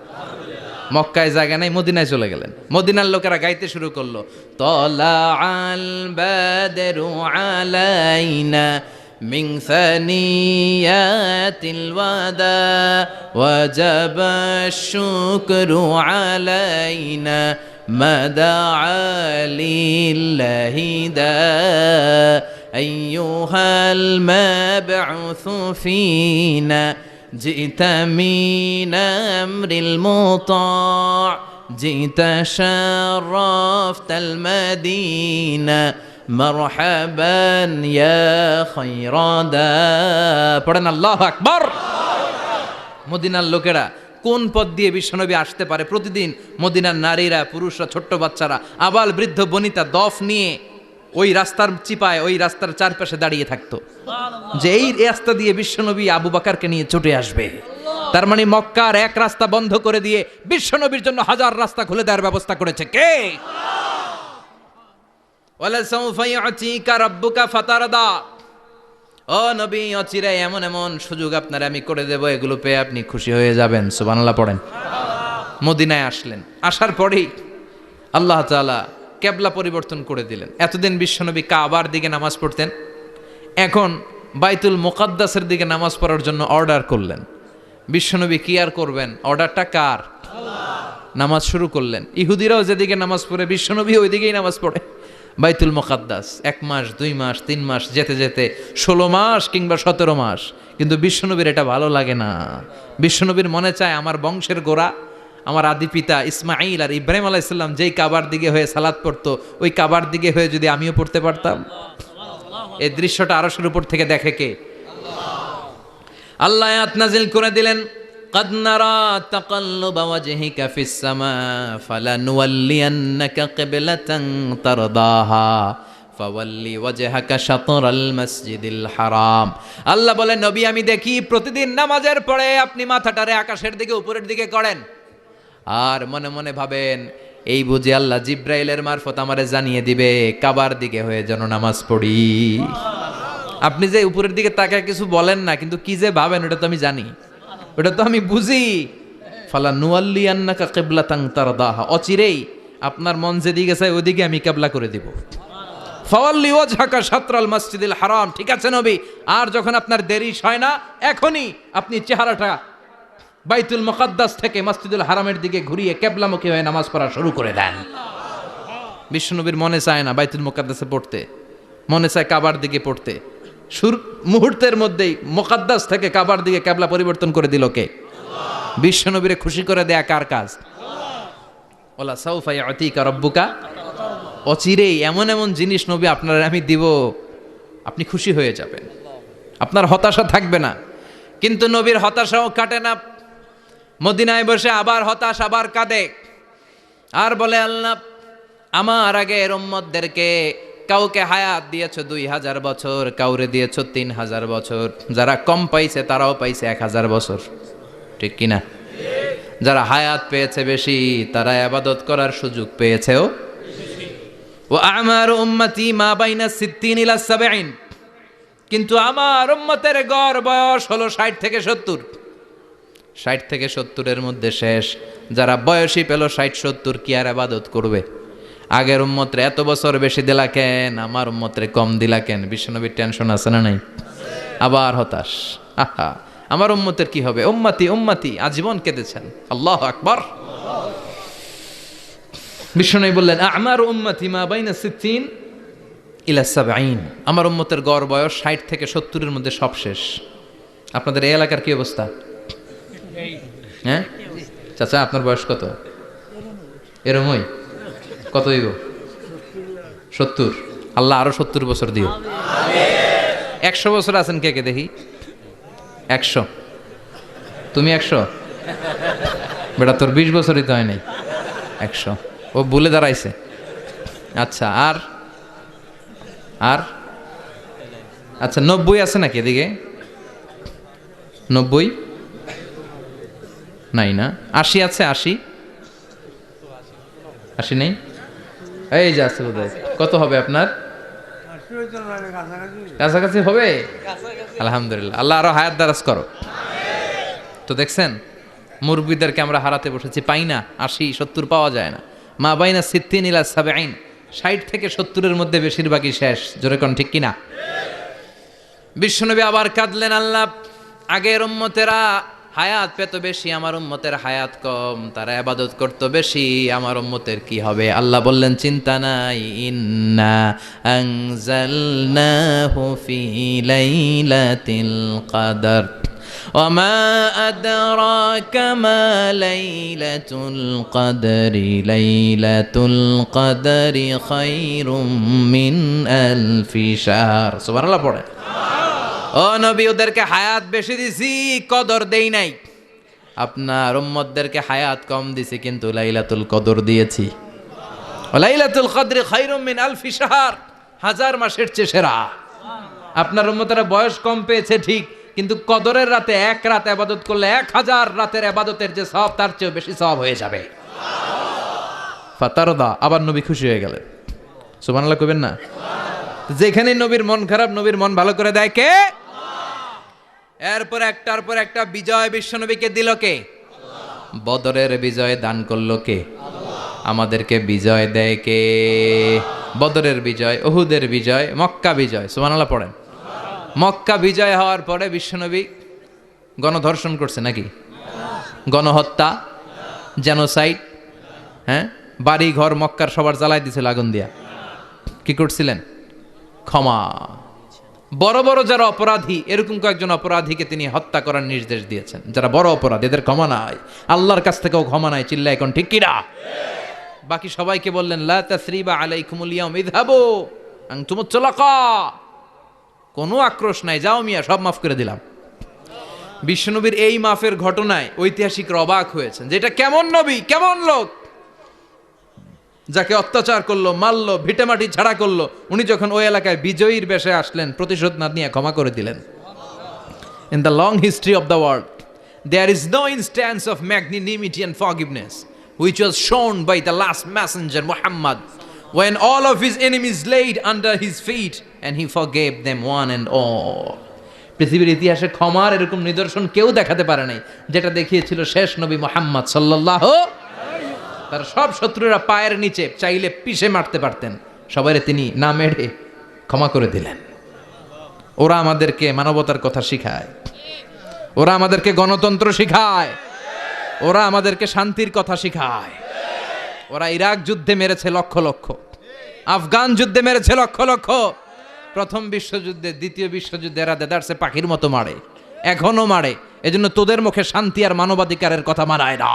মক্কায় জায়গা নাই, মদিনায় চলে গেলেন। মদিনার লোকেরা গাইতে শুরু করলো, তলা আল বাদরু আলাইনা মিন সানিয়াতিল ওয়াদা ওয়াজাবা শুকরু আলাইনা মাদা লিল্লাহি দা আইয়ুহাল মাবউসু ফিনা জিতা মিন আমরিল মুতা' জিতা শারাফতাল মাদিনা মারহাবান ইয়া খায়রাদা। পড়েন আল্লাহু আকবার। মদিনার লোকেরা কোন পথ দিয়ে বিশ্বনবী আসতে পারে? প্রতিদিন মদিনার নারীরা, পুরুষরা, ছোট্ট বাচ্চারা, আবাল বৃদ্ধ বনিতা দফ নিয়ে ওই রাস্তার চিপায়, ওই রাস্তার চারপাশে দাঁড়িয়ে থাকতো যে এই রাস্তা দিয়ে বিশ্বনবী আবু বকরকে নিয়ে ছুটে আসবে। তার মানে মক্কার এক রাস্তা বন্ধ করে দিয়ে বিশ্বনবীর জন্য হাজার রাস্তা খুলে দেওয়ার ব্যবস্থা করেছে কে? ওয়ালা সাউফা ইউতিকা রাব্বুকা ফাতারদা। ও নবী, অচিরে এমন এমন সুযোগ আপনার আমি করে দেব, এগুলো পেয়ে আপনি খুশি হয়ে যাবেন। সুবহানাল্লাহ পড়েন। মদিনায় আসলেন, আসার পরেই আল্লাহ তাআলা কেবলা পরিবর্তন করে দিলেন। এতদিন বিশ্বনবী কাবার দিকে নামাজ পড়তেন, এখন বাইতুল মুকাদ্দাসের দিকে নামাজ পড়ার জন্য অর্ডার করলেন। বিশ্বনবী কি আর করবেন, অর্ডারটা কার? নামাজ শুরু করলেন। ইহুদিরাও যেদিকে নামাজ পড়ে বিশ্বনবী ওই দিকেই নামাজ পড়ে। বাইতুল মুকাদ্দাস 1 মাস 2 মাস 3 মাস যেতে যেতে 16 মাস কিংবা 17 মাস, কিন্তু বিশ্বনবীর এটা ভালো লাগে না। বিশ্বনবীর মনে চায় আমার বংশের গোড়া, আমার আদি পিতা ইসমাইল আর ইব্রাহিম আলাইহিস সালাম যেই কাবার দিকে হয়ে সালাত পড়তো, ওই কাবার দিকে হয়ে যদি আমিও পড়তে পারতাম। এই দৃশ্যটা আরশের উপর থেকে দেখে কে? আল্লাহ আয়াত নাজিল করে দিলেন, قد نرى تقلب وجهك في السماء فلنولينك قبلة ترضاها فولي وجهك شطر المسجد الحرام। আল্লাহ বলেন, নবী আমি দেখি প্রতিদিন নামাজের পরে আপনি মাথাটারে আকাশের দিকে, উপরের দিকে করেন, আর মনে মনে ভাবেন এই বুঝি আল্লাহ জিব্রাইলের মারফত আমারে জানিয়ে দিবে কাবার দিকে হয়ে যেন নামাজ পড়ি। আপনি যে উপরের দিকে তাকায় কিছু বলেন না, কিন্তু কি যে ভাবেন ওটা তো আমি জানি, ওটা তো আমি বুঝি। ফালা নুয়াল্লিয়ান্নাকা কিবলাতান তারদাহা, অচিরেই আপনার মন যেদিকে চায় ওইদিকে আমি কিবলা করে দিব। ফাওয়াল্লি ওয়াজহাকা শাতরাল মসজিদিল হারাম। ঠিক আছে নবী, আর যখন আপনার দেরি হয় না, এখনই আপনি চেহারাটা বাইতুল মুকাদ্দাস থেকে মসজিদুল হারামের দিকে ঘুরিয়ে কিবলামুখী হয়ে নামাজ পড়া শুরু করে দেন। বিশ্বনবীর মনে চায় না বাইতুল মুকাদ্দাসে পড়তে, মনে চায় কাবার দিকে পড়তে। মুহূর্তের মধ্যেই মুকাদ্দাস থেকে কাবার দিকে কিবলা পরিবর্তন করে দিল কে? বিশ্বনবীরে খুশি করে দেয়া কার কাজ? ওয়ালা সাউফা ইউতিকা রাব্বুকা। অচিরেই এমন এমন জিনিস নবী আপনার আমি দিব, আপনি খুশি হয়ে যাবেন, আপনার হতাশা থাকবে না। কিন্তু নবীর হতাশাও কাটে না। মদিনায় বসে আবার হতাশ, আবার কাঁদে, আর বলে আল্লাহ আমার আগের উম্মতদেরকে কাউকে হায়াত দিয়েছ 2000 বছর, কাউরে দিয়েছ 3000 বছর, যারা কম পাইছে তারাও পাইছে 1000 বছর, ঠিক কিনা? যারা হায়াত পেয়েছে বেশি, তারা ইবাদত করার সুযোগ পেয়েছেও। ও আমার উম্মতি মা বাইনা 60 ইলা 70, কিন্তু আমার উম্মতের গড় বয়স হলো 60 থেকে 70। 60 থেকে 70-এর মধ্যে শেষ। যারা বয়সী পেল 60-70, কি আর ইবাদত করবে? আগের উম্মতরে এত বছর বেশি দিলা কেন, আমার উম্মতরে কম দিলা কেন? বিশ্বনবীর টেনশন আছে না নাই? আবার হতাশ, আহা আমার উম্মতের কি হবে? উম্মতি উম্মতি আজীবন কেঁদেছেন। আল্লাহু আকবার। বিশ্বনবী বললেন আমার উম্মতি মা বাইনা 60 ইলা 70, আমার উম্মতের গড় বয়স 60 থেকে 70-এর মধ্যে সব শেষ। আপনাদের এই এলাকার কি অবস্থা? হ্যাঁ চাচা, আপনার বয়স কত? এরমই কত হইব? 70। আল্লাহ আরো 70 বছর দিও। 100 বছর আছেন কে কে দেখি? 100। তুমি 100? বেটা তোর 20 বছরই তো হয় নাই। 100 ও ভুলে দাঁড়াইছে। আচ্ছা, আর আর আচ্ছা 90 আছে নাকি এদিকে? 90 নাই না? 80 আছে? 80 80 নেই? এই যে আছে বোধহয়। কত হবে আপনার? কাছাকাছি হবে। আলহামদুলিল্লাহ, আল্লাহ আরো হায়াত দারাজ করো। তো দেখছেন মুরব্বীদেরকে আমরা হারাতে বসেছি, পাই না। 80 70 পাওয়া যায় না। মা বাইনা সিত্তিন ইলা সাবঈন, 60 থেকে 70-এর মধ্যে বেশিরভাগই শেষ। জোরে কোন ঠিক কিনা? বিশ্বনবী আবার কাঁদলেন, আল্লাহ আগের উম্মতেরা হায়াত পেত বেশি, আমার উম্মতের হায়াত কম, তারা ইবাদত করত বেশি, আমার উম্মতের কি হবে? আল্লাহ বললেন চিন্তা নাই, ইন্না আনজালনাহু ফি লাইলাতিল কদর ওয়ামা আদরাকা মা লাইলাতুল কদরি লাইলাতুল কদরি খায়রুম মিন আলফি শাহর। সুবহানাল্লাহ পড়ে। ও নবী, ওদেরকে হায়াত বেশি দিছি, কদর দেই নাই। আপনার উম্মতদেরকে হায়াত কম দিছি, কিন্তু লাইলাতুল কদর দিয়েছি। লাইলাতুল কদরি খায়রুম মিন আলফি শাহর, 1000 মাসের চেয়ে সেরা। আপনার উম্মতেরা বয়স কম পেয়েছে ঠিক, কিন্তু কদরের রাতে এক রাত ইবাদত করলে 1000 রাতের ইবাদতের যে সওয়াব, তার চেয়ে বেশি সওয়াব হয়ে যাবে। ফাতারদা, আবার নবী খুশি হয়ে গেলেন। সুবহানাল্লাহ কইবেন না? যেখানে নবীর মন খারাপ, নবীর মন ভালো করে দেয় কে? এরপর একটার পর একটা বিজয় বিশ্বনবীকে দিল কে? বদরের বিজয় দান করলো কে? আমাদেরকে বিজয় দেয় কে? বদরের বিজয়, উহুদের বিজয়, মক্কা বিজয়। সুবহানাল্লাহ পড়েন। মক্কা বিজয় হওয়ার পরে বিশ্বনবী গণধর্ষণ করছে নাকি? গণহত্যা, জেনোসাইড, হ্যাঁ, বাড়ি ঘর মক্কার সবার জ্বালাই দিছিল আগুন দিয়া। কি করছিলেন? ক্ষমা। বড় বড় যারা অপরাধী, এরকম কয়েকজন অপরাধীকে তিনি হত্যা করার নির্দেশ দিয়েছেন। যারা বড় অপরাধী, এদের ক্ষমা নাই, আল্লাহর কাছ থেকেও ক্ষমা নাই। চিল্লায় এখন ঠিক কিনা? বাকি সবাইকে বললেন লা তাসরিবা আলাইকুমুল ইয়াউম ইযহাবু আনতুমুত তুলাকা, কোনো আক্রোশ নাই, যাও মিয়া, সব মাফ করে দিলাম। বিশ্বনবীর এই মাফের ঘটনায় ঐতিহাসিকরা অবাক হয়েছেন, যে এটা কেমন নবী, কেমন লোক, যাকে অত্যাচার করলো, মারলো, ভিটেমাটি ছাড়া করলো, উনি যখন ওই এলাকায় বিজয়ীর বেশে আসলেন, প্রতিশোধ না নিয়ে ক্ষমা করে দিলেন। In the long history of the world there is no instance of magnanimity and forgiveness which was shown by the last messenger Muhammad when all of his enemies laid under his feet and he forgave them one and all. পৃথিবীর ইতিহাসে ক্ষমার এরকম নিদর্শন কেউ দেখাতে পারে নাই, যেটা দেখিয়েছিল শেষ নবী মুহাম্মদ সাল্লাল্লাহু। তার সব শত্রুরা পায়ের নিচে চাইলে পিষে মারতে পারতেন, সবাই তিনি না মেরে ক্ষমা করে দিলেন। ওরা আমাদেরকে মানবতার কথা শিখায়, ওরা আমাদেরকে গণতন্ত্র শিখায়, ওরা আমাদেরকে শান্তির কথা শিখায়। ওরা ইরাক যুদ্ধে মেরেছে লক্ষ লক্ষ, আফগান যুদ্ধে মেরেছে লক্ষ লক্ষ, প্রথম বিশ্বযুদ্ধে, দ্বিতীয় বিশ্বযুদ্ধে এরা দেদারসে পাখির মতো মারে, এখনো মারে। এজন্য তোদের মুখে শান্তি আর মানবাধিকারের কথা মানায় না।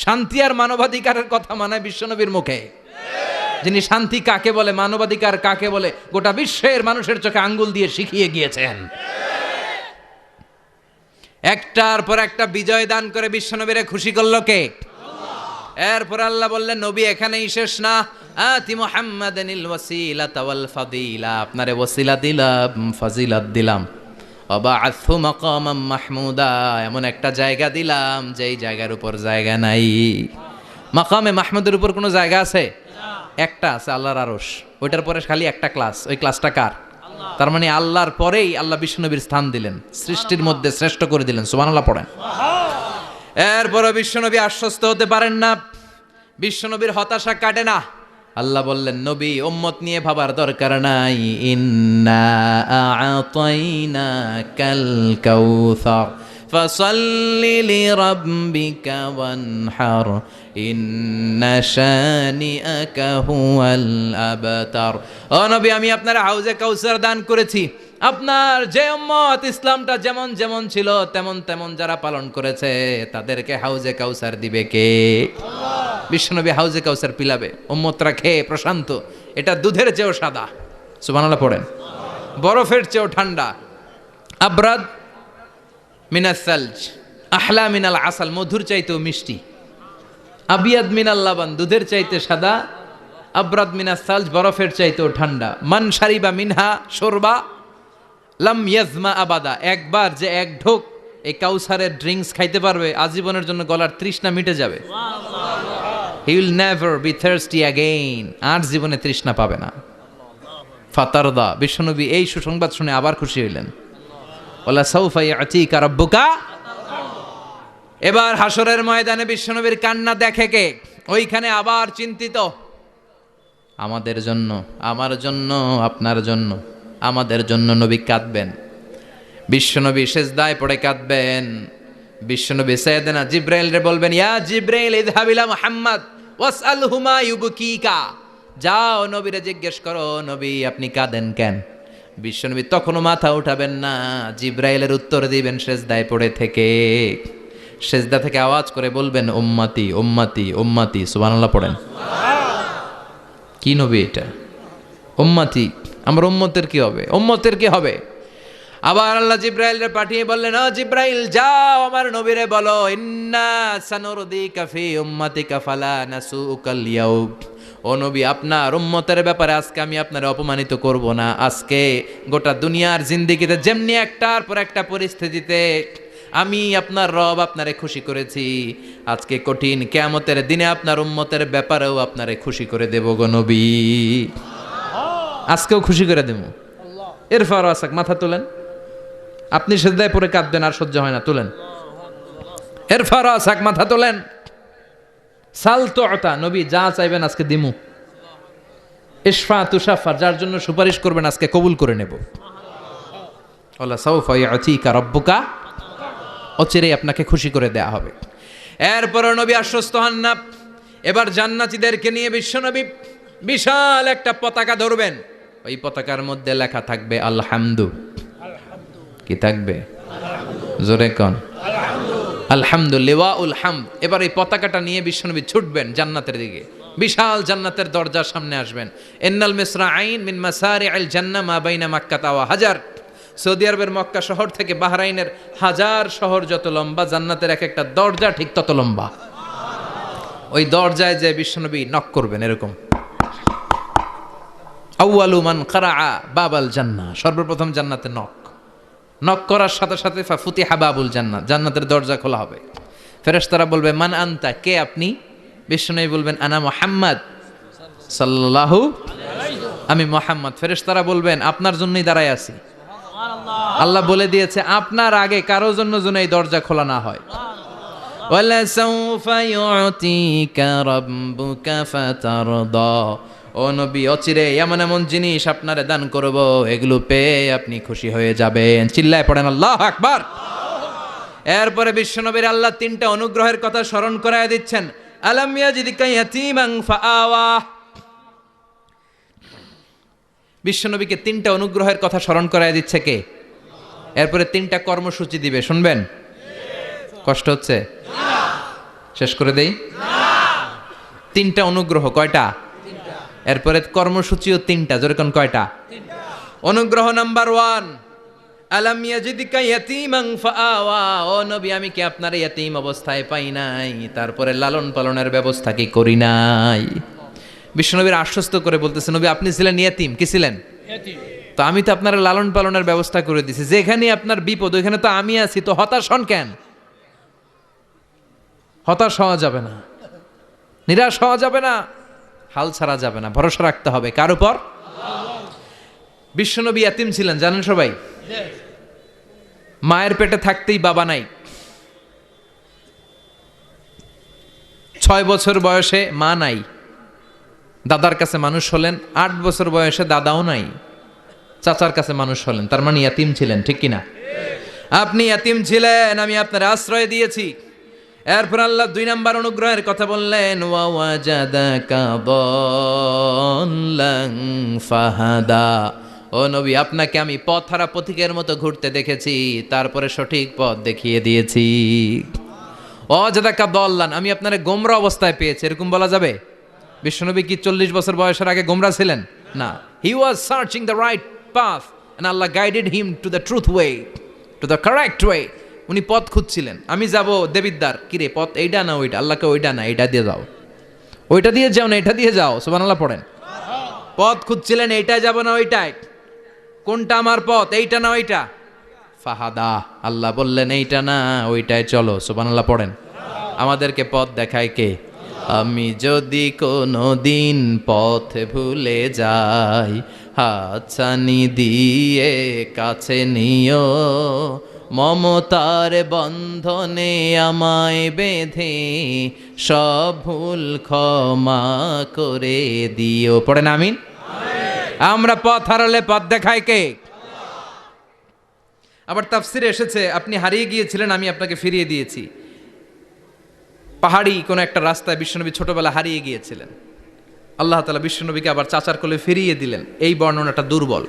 শান্তি আর মানবাধিকারের কথা মানায় বিশ্বনবীর মুখে, যিনি শান্তি কাকে বলে, মানবাধিকার কাকে বলে, গোটা বিশ্বের মানুষের চোখে আঙ্গুল দিয়ে শিখিয়ে গিয়েছেন। একটার পর একটা বিজয় দান করে বিশ্বনবীরে খুশি করলো কে? এরপর আল্লাহ বললেন নবী এখানেই শেষ না, আতি মুহাম্মাদানিল ওয়াসিলাতা ওয়াল ফাদিলা, আপনারে ওয়াসিলা দিলাম, ফাজিলাত দিলাম, ওয়াবাআসহু মাকামাম মাহমুদা, এমন একটা জায়গা দিলাম যেই জায়গার উপর জায়গা নাই। মাকামে মাহমুদের উপর কোনো জায়গা আছে? একটা আছে, আল্লাহর আরশ। ওইটার পরে খালি একটা ক্লাস, ওই ক্লাসটা কার? তার মানে আল্লাহর পরেই আল্লাহ বিশ্বনবীর স্থান দিলেন, সৃষ্টির মধ্যে শ্রেষ্ঠ করে দিলেন। সুবহানাল্লাহ পড়েন। এরপরও বিশ্বনবী আশ্বস্ত হতে পারেন না, বিশ্বনবীর হতাশা কাটে না। আল্লাহ বললেন নবী উম্মত নিয়ে ভাবার দরকার নাই, ইন্না আ'তাইনাকাল কাউসার ফাসাল্লি লিরাব্বিকা ওয়ানহার ইন্না শানিআকা হুয়াল আবতার। ও নবী, আমি আপনার হাউজে কাউসার দান করেছি। আপনার যে উম্মত ইসলামটা যেমন যেমন ছিল তেমন তেমন যারা পালন করেছে, তাদেরকে হাউজে কাউসার দিবে কে? বিশ্বনবী হাউজে কাউসার পিলাবে, উম্মতরা খেয়ে প্রশান্ত। এটা দুধের চেয়েও সাদা, সুবহানাল্লাহ পড়েন, বরফের চেয়েও ঠান্ডা, আবরাদ মিনাস সালজ, আহলা মিনাল আসাল, মধুর চাইতেও মিষ্টি, আবিয়াদ মিনাল লাবান, দুধের চাইতে সাদা, আবরাদ মিনাস সালজ, বরফের চাইতেও ঠান্ডা। মান শারিবা মিনহা শোরবা লাম ইয়াজমা আবাদা, একবার যে এক ঢোক এই কাউসারের ড্রিঙ্কস খাইতে পারবে আজীবনের জন্য গলার তৃষ্ণা মিটে যাবে। He will never be thirsty again, আর জীবনে তৃষ্ণা পাবে না। ফাতারদা, বিশ্বনবী এই সুসংবাদ শুনে আবার খুশি হইলেন। ওয়ালা সাউফা ইয়াতিকা রাব্বুকা। এবার হাসরের ময়দানে বিশ্বনবীর কান্না দেখে কে? ওইখানে আবার চিন্তিত, আমাদের জন্য, আমার জন্য, আপনার জন্য, আমাদের জন্য নবী কাঁদবেন। বিশ্বনবী সেজদায় পড়ে কাঁদবেন। বিশ্বনবী সাইয়েদনা জিব্রাইল রে বলবেন, ইয়া জিব্রাইল ইযহাব ইলা মুহাম্মদ ওয়াসআলহু মা ইউবকিকা, যাও নবীরে জিজ্ঞেস করো, নবী আপনি কাঁদেন কেন? বিশ্বনবী তখনও মাথা উঠাবেন না, জিব্রাইলের উত্তর দিবেন সেজদায় পড়ে থেকে। সেজদা থেকে আওয়াজ করে বলবেন, উম্মতি উম্মতি উম্মতি। সুবহানাল্লাহ পড়েন। কি নবী এটা? উম্মতি, আমার উম্মতের কি হবে? উম্মতের কি হবে? আবার আল্লাহ জিব্রাইলরে পাঠিয়ে বললেন, ও জিব্রাইল যাও আমার নবীরে বলো, ইন্না সানুরদিকা ফি উম্মাতিকা ফালা নাসুকাল ইয়াউম। ও নবী, আপনার উম্মতের ব্যাপারে আজকে আমি আপনার অপমানিত করব না। আজকে গোটা দুনিয়ার জিন্দেগিতে যেমনি একটার পর একটা পরিস্থিতিতে আমি আপনার রব আপনারে খুশি করেছি, আজকে কঠিন কিয়ামতের দিনে আপনার উম্মতের ব্যাপারেও আপনারে খুশি করে দেব গো নবী। আজকেও খুশি করে দেব। এরফার আসাক, মাথা তোলেন। আপনি সেজদায় পড়ে কাঁদবেন, আর সহ্য হয় না, তোলেন। এরফার আসাক, মাথা তোলেন। সাল তুতা, নবী যা চাইবেন আজকে দিমু। ইশফা তুশাফার, যার জন্য সুপারিশ করবেন আজকে কবুল করে নেব। ওয়ালা সাউফা ইয়াতিকা রাব্বুকা, অচিরেই আপনাকে খুশি করে দেয়া হবে। এরপর নবী আশ্বস্ত হন না। এবার জান্নাতীদেরকে নিয়ে বিশ্বনবী বিশাল একটা পতাকা ধরবেন। ওই পতাকার মধ্যে লেখা থাকবে আলহামদু। কি থাকবে? জোরে কোন আলহামদুলিল্লাহ উল হামদ। এবার এই পতাকাটা নিয়ে বিশ্বনবী ছুটবেন জান্নাতের দিকে। বিশাল জান্নাতের দরজার সামনে আসবেন। ইন্নাল মিসরাঈন মিন মাসারিআল জান্নাহ মা বাইনা মাক্কাতা ওয়া হাজার। সৌদি আরবের মক্কা শহর থেকে বাহরাইনের হাজার শহর যত লম্বা, জান্নাতের এক একটা দরজা ঠিক তত লম্বা। ওই দরজায় যে বিশ্বনবী নক করবেন এরকম, আউয়ালু মান কারাআ বাবাল জান্নাহ, সর্বপ্রথম জান্নাতে নক। নক করার সাথে সাথে ফাফুতিহা বাবুল জান্নাত, জান্নাতের দরজা খোলা হবে। ফেরেশতারা বলবে, মান আনতা, কে আপনি? বিশ্বনবী বলবেন, আনা মুহাম্মদ সাল্লাল্লাহু আলাইহি, আমি মুহাম্মদ। ফেরেশতারা বলবেন, আপনার জন্যই দাঁড়ায় আছি। আল্লাহ বলে দিয়েছে আপনার আগে কারো জন্য যেন এই দরজা খোলা না হয়। ওয়ালা সাউফা ইউতিকা রাব্বুকা ফাতারদা, ও নবী অচিরে এমন এমন জিনিস আপনারে দান করব, এগুলো পেয়ে আপনি খুশি হয়ে যাবেন। চিল্লায় পড়েন আল্লাহু আকবার। এরপরে বিশ্বনবীর আল্লাহ তিনটা অনুগ্রহের কথা স্মরণ করায় দিচ্ছেন। আলাম ইয়াজিদকা ইয়াতীমান ফাআওয়া, বিশ্বনবীকে তিনটা অনুগ্রহের কথা স্মরণ করায় দিচ্ছে কে? এরপরে তিনটা কর্মসূচি দিবে, শুনবেন? কষ্ট হচ্ছে? শেষ করে দেই। তিনটা অনুগ্রহ, কয়টা? এরপরে কর্মসূচিও তিনটা, যেরকম কয়টা? অনুগ্রহ নাম্বার 1, আলাম ইয়াজিদকা ইয়াতীমান ফাআওয়া, ও নবী আমি কি আপনার ইয়াতীম অবস্থায় পাই নাই, তারপরে লালন পালনের ব্যবস্থা কি করি নাই? বিশ্বনবীর আশ্বস্ত করে বলতেছে, নবী আপনি ছিলেন ইয়াতীম, কি ছিলেন? তো আমি তো আপনার লালন পালনের ব্যবস্থা করে দিছি। যেখানে আপনার বিপদ ওইখানে তো আমি আছি, তো হতাশ হন কেন? হতাশ হওয়া যাবে না, নিরাশ হওয়া যাবে না, হাল ছাড়া যাবে না, ভরসা রাখতে হবে কার উপর? বিশ্বনবী ইয়াতীম ছিলেন, জানেন সবাই। মায়ের পেটে থাকতেই বাবা নাই। 6 বছর বয়সে মা নাই, দাদার কাছে মানুষ হলেন। 8 বছর বয়সে দাদাও নাই, চাচার কাছে মানুষ হলেন। তার মানে ইয়াতীম ছিলেন, ঠিক কিনা? আপনি ইয়াতীম ছিলেন, আমি আপনার আশ্রয় দিয়েছি। এরপর আল্লাহ 2 নাম্বার অনুগ্রহের কথা বললেন, ওয়া ওয়াজাদাকা দাল্লান ফাহাদা, ও নবী আপনাকে আমি পথহারা পথিকের মতো ঘুরতে দেখেছি, তারপরে সঠিক পথ দেখিয়ে দিয়েছি। ওয়াজাদাকা দাল্লান, আমি আপনারে গোমরা অবস্থায় পেয়েছি, এরকম বলা যাবে? বিশ্বনবী কি 40 বছর বয়সের আগে গোমরা ছিলেন? না, he was searching the right path and Allah guided him to the truth way, to the correct way. উনি পথ খুঁজছিলেন। আমি যাব দেবিদ্দার, কিরে পথ এইটা না ওইটা? আল্লাহকে ওইটা না, এইটা দিয়ে যাও। ওইটা দিয়ে যাও না এটা দিয়ে যাও, সুবহানাল্লাহ পড়েন। পথ খুঁজছিলেন, এইটায় যাব না ওইটায়, কোনটা আমার পথ, এইটা না ওইটা? ফাহাদা, আল্লাহ বললেন এইটা না ওইটায় চলো, সুবহানাল্লাহ পড়েন। আমাদেরকে পথ দেখায় কে? আমি যদি কোনো দিন পথ ভুলে যাই, হাতছানি দিয়ে কাছে নিও, মমতার বন্ধনে আমায় বেঁধে সব ভুল ক্ষমা করে দিও। পড়েন আমিন। আমরা পথ হারালে পথ দেখায় কে? আবার তাফসিরে এসেছে আপনি হারিয়ে গিয়েছিলেন, আমি আপনাকে ফিরিয়ে দিয়েছি। পাহাড়ি কোন একটা রাস্তায় বিশ্বনবী ছোটবেলা হারিয়ে গিয়েছিলেন, আল্লাহ তাআলা বিশ্বনবীকে আবার চাচার কোলে ফিরিয়ে দিলেন। এই বর্ণনাটা দুর্বল।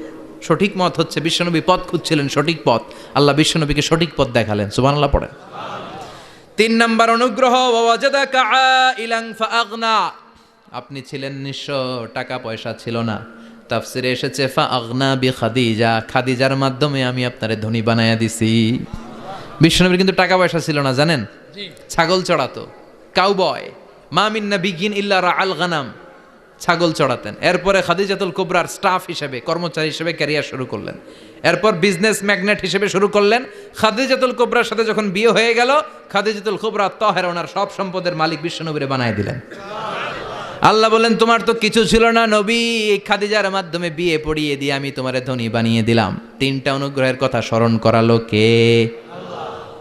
সঠিক মত হচ্ছে বিশ্বনবী পথ খুঁজছিলেন, সঠিক পথ, আল্লাহ বিশ্বনবীকে সঠিক পথ দেখালেন, সুবহানাল্লাহ পড়েন। 3 নাম্বার অনুগ্রহ, ওয়াজাদাকা আইলান ফাআগনা, আপনি ছিলেন নিঃস্ব, টাকা পয়সা ছিল না। তাফসিরে এসেছে ফাআগনা বিখাদিজা, খাদিজার মাধ্যমে আমি আপনারে ধনী বানায়া দিছি। বিশ্বনবীর কিন্তু টাকা পয়সা ছিল না, জানেন? ছাগল চড়াতো, কাউবয়। মা মিন নাবিয়্যিন ইল্লা রাআল গানাম, ছাগল চড়াতেন। এরপরে খাদিজাতুল কুবরার স্টাফ হিসেবে, কর্মচারী হিসেবে ক্যারিয়ার শুরু করলেন। এরপর বিজনেস ম্যাগনেট হিসেবে শুরু করলেন। খাদিজাতুল কুবরার সাথে যখন বিয়ে হয়ে গেল, খাদিজাতুল কুবরা তাহেরা, ওনার সব সম্পদের মালিক বিশ্বনবীরে বানায় দিলেন। আল্লাহ বলেন তোমার তো কিছু ছিল না নবী, খাদিজার মাধ্যমে বিয়ে পড়িয়ে দিয়ে আমি তোমারে ধনী বানিয়ে দিলাম। 3টা অনুগ্রহের কথা স্মরণ করালো কে?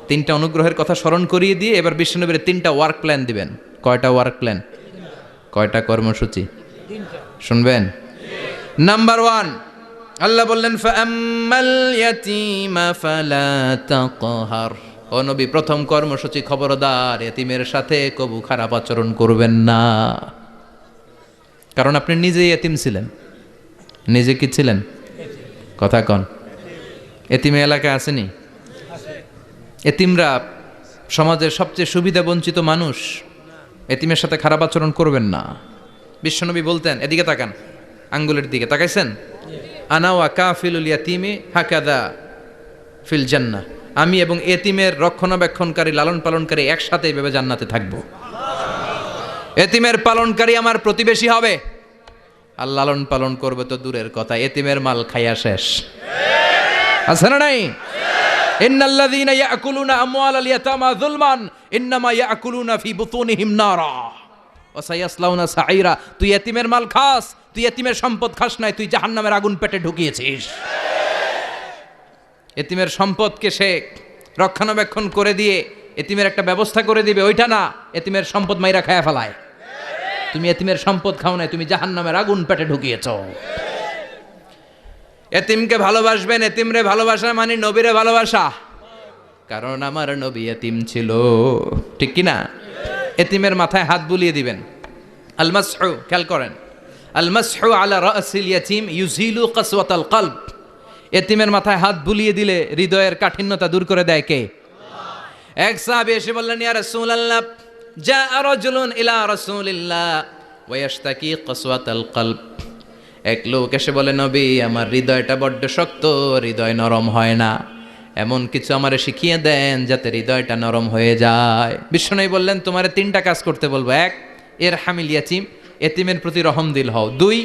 3টা অনুগ্রহের কথা স্মরণ করিয়ে দিয়ে এবার বিশ্বনবীর 3টা ওয়ার্ক প্ল্যান দিবেন। কয়টা ওয়ার্ক প্ল্যান? কয়টা কর্মসূচি? শুনবেন। নাম্বার 1, আল্লাহ বললেন ফাআম্মাল ইয়াতীমা ফালা তাকহার। ও নবী, প্রথম কর্মসূচি, খবরদার এতিমের সাথে কবু খারাপ আচরণ করবেন না। কারণ আপনি নিজেই এতিম ছিলেন। নিজে কি ছিলেন? কথা কন। এতিমে এলাকায় আসেনি? এতিমরা সমাজের সবচেয়ে সুবিধা বঞ্চিত মানুষ। এতিমের সাথে খারাপ আচরণ করবেন না। বিশ্বনবী বলতেন, এদিকে তাকান, আঙ্গুলের দিকে তাকাইছেন? আনা ওয়া কাফিলুল ইয়াতীমি হাকাদা ফিল জান্নাহ, আমি এবং এতিমের রক্ষণাবেক্ষণকারী, লালন পালনকারী একসাথে এভাবে জান্নাতে থাকবো। এতিমের পালনকারী আমার প্রতিবেশী হবে, আর লালন পালন করবে তো দূরের কথা, এতিমের মাল খাইয়া শেষ। আছে না নাই? ইন্নাল্লাযীনা ইয়াকুলুনা আমওয়ালাল ইয়াতামা যুলমান ইন্নামা ইয়াকুলুনা ফি বুতুনিহিম নারা ওয়া সায়াসলাউনা সাঈরা। তুই এতিমের মাল খাস, তুই এতিমের সম্পদ খাস নাই, তুই জাহান্নামের আগুন পেটে ঢুকিয়েছিস। এতিমের সম্পদকে সে রক্ষণাবেক্ষণ করে দিয়ে এতিমের একটা ব্যবস্থা করে দিবে, ওইটা না, এতিমের সম্পদ মাইরা খায়া ফেলায়। তুমি এতিমের সম্পদ খাও নাই, তুমি জাহান্নামের আগুন পেটে ঢুকিয়েছ। এতিমকে ভালোবাসবেন, এতিমরে ভালোবাসা মানে নবীরে ভালোবাসা। কারণ আমার নবী এতিম ছিল, ঠিক কি না? এতিমের মাথায় হাত বুলিয়ে দিবেন। আল মাসহু, খেয়াল করেন, আল মাসহু আলা রাসিল ইয়াতীম ইউজিলু কাসওয়াতাল কলব। এতিমের মাথায় হাত বুলিয়ে দিলে হৃদয়ের কাঠিন্যতা দূর করে দেয় কে? এক সাহাবী এসে বললেন, ইয়া রাসূলুল্লাহ, জাআ রাজুলুন ইলা রাসূলিল্লাহ ওয়া ইয়াশতাকি কাসওয়াতাল কলব। এক লোক এসে বলে, নবী, আমার হৃদয়টা বড্ড শক্ত, হৃদয় নরম হয় না, এমন কিছু আমারে শিখিয়ে দেন যাতে হৃদয়টা নরম হয়ে যায়। বিশ্বনবী বললেন, তোমারে 3টা কাজ করতে বলবো। 1, ইরহামিল ইয়াতীম, এতিমের প্রতি রহম দিল হও। 2,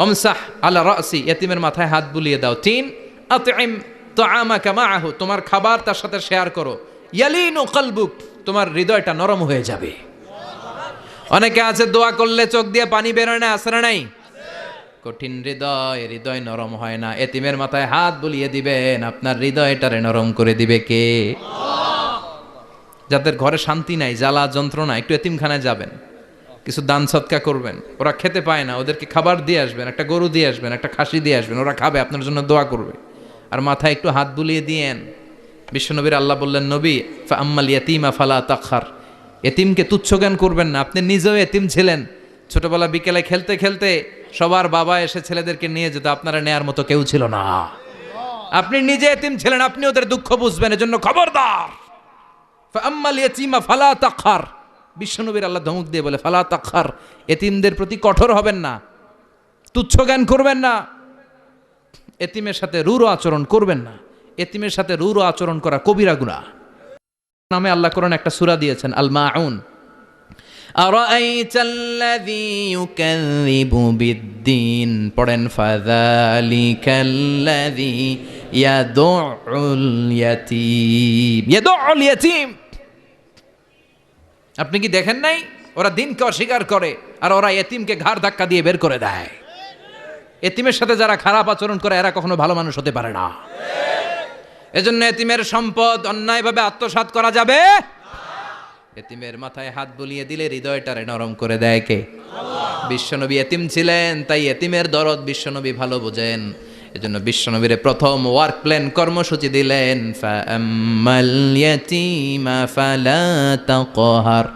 আমসাহ আলা রাসি, এতিমের মাথায় হাত বুলিয়ে দাও। 3, আতইম তুআমাকা মাআহু, তোমার খাবার তার সাথে শেয়ার করো। ইয়ালিনু কলবুক, তোমার হৃদয়টা নরম হয়ে যাবে। অনেকে আছে দোয়া করলে চোখ দিয়ে পানি বের হয় না, আছে না নাই? কঠিন হৃদয়, হৃদয় নরম হয় না। এতিমের মাথায় হাত বুলিয়ে দিবেন, আপনার হৃদয়টারে নরম করে দিবে কে? যাদের ঘরে শান্তি নাই, জ্বালা যন্ত্রণা, একটু এতিমখানায় যাবেন, কিছু দান সৎকা করবেন। ওরা খেতে পায় না, ওদেরকে খাবার দিয়ে আসবেন, একটা গরু দিয়ে আসবেন, একটা খাসি দিয়ে আসবেন, ওরা খাবে, আপনার জন্য দোয়া করবে। আর মাথায় একটু হাত বুলিয়ে দিয়েন। বিশ্বনবীর আল্লাহ বললেন, নবী, ফাআম্মাল ইয়াতীমা ফালা তাকহার, এতিমকে তুচ্ছ জ্ঞান করবেন না। আপনি নিজেও এতিম ছিলেন, ছোটবেলা বিকেলে খেলতে খেলতে সবার বাবা এসে ছেলেদেরকে নিয়ে যেত, আপনারা নেয়ার মতো কেউ ছিল না। আপনি নিজে এতিম ছিলেন, আপনি ওদের দুঃখ বুঝবেন, এজন্য খবরদার। ফাআম্মাল ইয়াতীমা ফালা তাকহার, বিশ্বনবীর আল্লাহ ধমক দিয়ে বলে, ফালা তাকহার, এতিমদের প্রতি কঠোর হবেন না, তুচ্ছ জ্ঞান করবেন না, এতিমের সাথে রূঢ় আচরণ করবেন না। এতিমের সাথে রূঢ় আচরণ করা কবিরা গুনাহ। নামে আল্লাহ কোরআনে একটা সূরা দিয়েছেন, আল মাউন। আরাআইতাল্লাযী ইউকাযযিবু বিদ্দীন, পড়েন ফাযালিকাল্লাযী ইয়াদুউল ইয়াতীম। আপনি কি দেখেন নাই ওরা দিনকে অস্বীকার করে আর ওরা এতিমকে ঘাড় ধাক্কা দিয়ে বের করে দেয়। এতিমের সাথে যারা খারাপ আচরণ করে এরা কখনো ভালো মানুষ হতে পারে না। এজন্য এতিমের সম্পদ অন্যায়ভাবে আত্মসাৎ করা যাবে। এতিমের মাথায় হাত বুলিয়ে দিলে হৃদয়টারে নরম করে দেয় কে? বিশ্বনবী এতিম ছিলেন, তাই এতিমের দরদ বিশ্বনবী ভালো বোঝেন। এজন্য বিশ্বনবীর প্রথম ওয়ার্ক প্ল্যান কর্মসূচি দিলেন, ফাআম্মাল ইয়াতীমা ফালা তাকহার।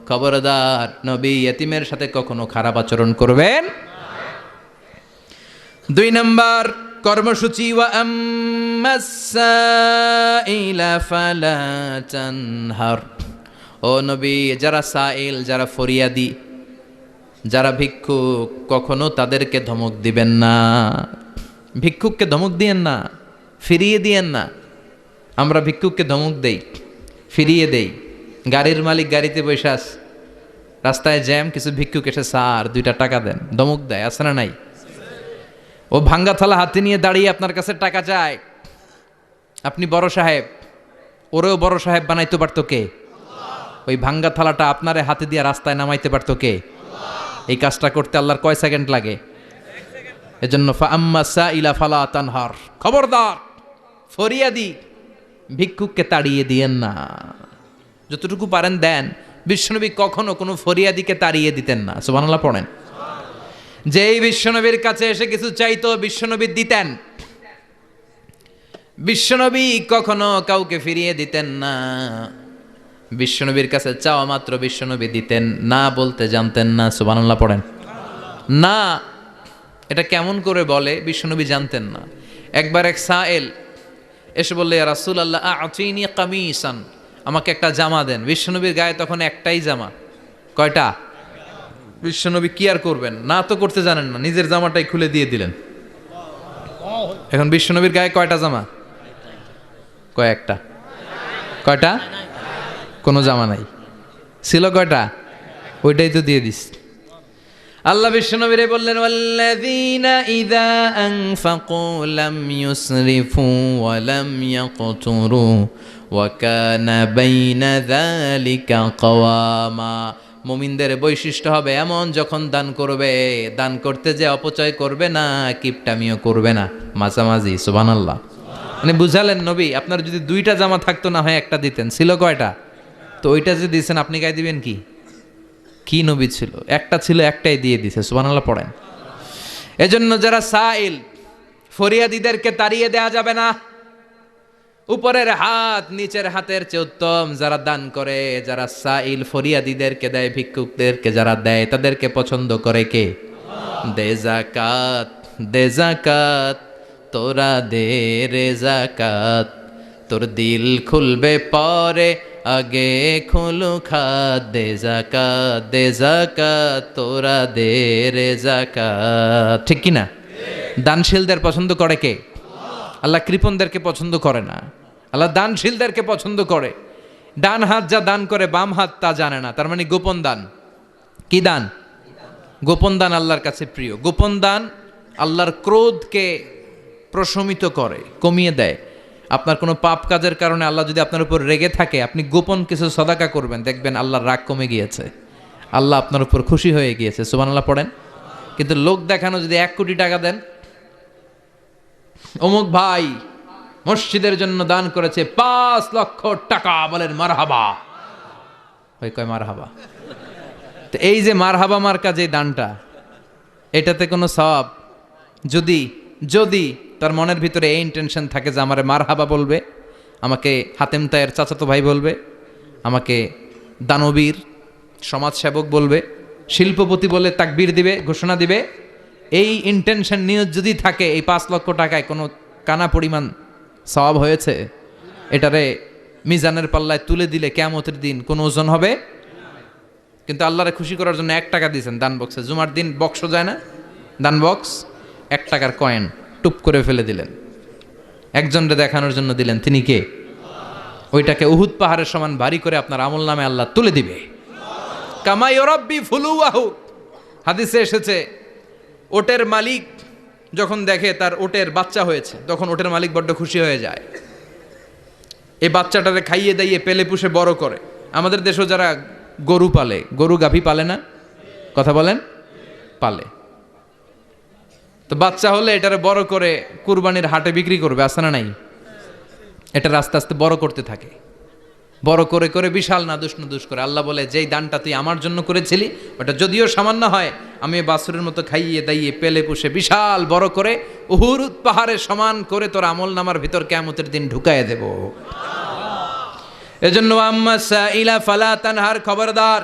খবরদার নবী এতিমের সাথে কখনো খারাপ আচরণ করবেন। 2 নম্বর কর্মসূচি, ওয়া আম্মাস সাইলা ফালা তানহার। ও নবী, যারা সাইল, যারা ফরিয়াদি, যারা ভিক্ষুক, কখনো তাদেরকে ধমক দিবেন না। ভিক্ষুককে ধমক দিয়েন না, ফিরিয়ে দিয়েন না। আমরা ভিক্ষুককে ধমক দেই, ফিরিয়ে দেই। গাড়ির মালিক গাড়িতে বসে আস, রাস্তায় জ্যাম, কিছু ভিক্ষুক এসে স্যার 2টা টাকা দেন, ধমক দেয়, আছে না নাই? ও ভাঙ্গা থালা হাতে নিয়ে দাঁড়িয়ে আপনার কাছে টাকা চায়। আপনি বড় সাহেব, ওরেও বড় সাহেব বানাইতে পারতো কে? ওই ভাঙ্গা থালাটা আপনারে হাতে দিয়ে রাস্তায় নামাইতে পারতো কে? এই কাজটা করতে আল্লাহর কয় সেকেন্ড লাগে? এজন্য ফাআম্মা সাইলা ফালা তানহার। খবরদার ফরিয়াদি ভিক্ষুককে তাড়িয়ে দিয়েন না, যতটুকু পারেন দেন। বিশ্বনবী কখনো কোনো ফরিয়াদিকে তাড়িয়ে দিতেন না। সুবহানাল্লাহ পড়েন। যেই বিশ্বনবীর কাছে এসে কিছু চাইতো বিশ্বনবী দিতেন। বিশ্বনবী কখনো কাউকে ফিরিয়ে দিতেন না। বিশ্বনবীর কাছে চাওয়া মাত্র বিশ্বনবী দিতেন, না বলতে জানতেন না। সুবহানাল্লাহ পড়েন। না এটা কেমন করে বলে বিশ্বনবী জানতেন না। একবার এক সাইল এসে বললে, ইয়া রাসূলুল্লাহ আ'তিনি কামিসান, আমাকে একটা জামা দেন। বিশ্বনবীর গায়ে তখন একটাই জামা। কয়টা? বিশ্বনবী কি আর করবেন, না তো করতে জানেন না, নিজের জামাটাই খুলে দিয়ে দিলেন। এখন বিশ্বনবীর গায়ে কয়টা জামা? কয়েকটা। কয়টা? কোনো জামা নাই। ছিল কয়টা? ওইটাই তো দিয়ে দিস। আল্লাহ বিশ্বনবীরে বললেন, ওয়াল্লাযীনা ইযা আনফাকু লাম ইউসরিফু ওয়া লাম ইয়াকতুরু ওয়া কানা বাইনা যালিকা কাওয়ামা। মুমিনদের বৈশিষ্ট্য হবে এমন, যখন দান করবে, দান করতে যে অপচয় করবে না, কিপটামিও করবে না, মাঝামাঝি। সুবহানাল্লাহ। মানে বুঝালেন নবী, আপনার যদি 2টা জামা থাকতো না হয় একটা দিতেন। ছিল কয়টা? তো ওইটা যে দিয়েছেন আপনি গায়ে দিবেন কি? কি নবী ছিল? একটা ছিল, একটাই দিয়ে দিছে। সুবহানাল্লাহ পড়েন। এজন্য যারা সাইল, ফরিয়াদিদেরকে তাড়িয়ে দেয়া যাবে না। উপরের হাত নিচের হাতের চেয়ে উত্তম যারা দান করে, যারা সাইল ফরিয়াদিদেরকে দেয়, ভিক্ষুকদেরকে যারা দেয়, তাদেরকে পছন্দ করে কে? দে যাকাত, দে যাকাত, তোরা দে রে যাকাত, তোর দিল খুলবে পরে, আগে খুলু খাত। দে যাকাত, দে যাকাত, তোরা দে রে যাকাত। ঠিক কিনা? দানশীলদের পছন্দ করে কে? আল্লাহ কৃপণদেরকে পছন্দ করে না, আল্লাহ দানশীলদেরকে পছন্দ করে। ডান হাত যা দান করে বাম হাত তা জানে না, তার মানে গোপন দান। কি দান? গোপন দান আল্লাহর কাছে প্রিয়। গোপন দান আল্লাহর ক্রোধকে প্রশমিত করে, কমিয়ে দেয়। আপনার কোনো পাপ কাজের কারণে আল্লাহ যদি আপনার উপর রেগে থাকে, আপনি গোপন কিছু সদাকা করবেন, দেখবেন আল্লাহর রাগ কমে গিয়েছে, আল্লাহ আপনার উপর খুশি হয়ে গিয়েছে। সুবহানাল্লাহ পড়েন। কিন্তু লোক দেখানো যদি 1 কোটি টাকা দেন, অমুক ভাই মসজিদের জন্য দান করেছে 5 লক্ষ টাকা, বলেন মারহাবা। ওই কয় মারহাবা। তো এই যে মারহাবা মার্কা যে দানটা, এটাতে কোনো সওয়াব যদি যদি তার মনের ভিতরে এই ইন্টেনশন থাকে যে আমারে মারহাবা বলবে, আমাকে হাতেম তায়ের চাচাতো ভাই বলবে, আমাকে দানবীর সমাজসেবক বলবে, শিল্পপতি বলে তাকবীর দিবে, ঘোষণা দিবে, এই ইন্টেনশন নিয়ে যদি থাকে, এই 5 লক্ষ টাকায় কোনো কানা পরিমাণ সওয়াব হয়েছে, এটারে মিজানের পাল্লায় তুলে দিলে কিয়ামতের দিন কোনো ওজন হবে। কিন্তু আল্লাহরে খুশি করার জন্য 1 টাকা দিয়েছেন দান বক্সে। জুমার দিন বক্স যায় না, দান বক্স, 1 টাকার কয়েন টুপ করে ফেলে দিলেন, একজনকে দেখানোর জন্য দিলেন। তিনি কে? ওইটাকে উহুদ পাহাড়ের সমান ভারী করে আপনার আমল নামে আল্লাহ তুলে দিবে। কামা ইউরাব্বি ফুলুয়াহু। হাদিসে এসেছে ওটের মালিক যখন দেখে তার ওটের বাচ্চা হয়েছে তখন ওটের মালিক বড্ড খুশি হয়ে যায়। এই বাচ্চাটারে খাইয়ে দাইয়ে পেলে পুষে বড় করে। আমাদের দেশেও যারা গরু পালে, গরু গাভী পালে না, কথা বলেন, পালে, তো বাচ্চা হলে এটারে বড় করে কুরবানির হাটে বিক্রি করবে, আছে না নাই? এটা আস্তে আস্তে বড় করতে থাকে, বড় করে করে বিশাল নাদুস করে। আল্লাহ বলে যেই দানটা তুই আমার জন্য করেছিলি ওটা যদিও সামান্য হয়, আমি বাছুরের মতো খাইয়ে দাইয়ে পেলে পুষে বিশাল বড় করে উহুদ পাহাড়ের সমান করে তোর আমল নামার ভিতর কিয়ামতের দিন ঢুকায় দেব। এজন্য আম্মা সাইলা ফালা তানহার, খবরদার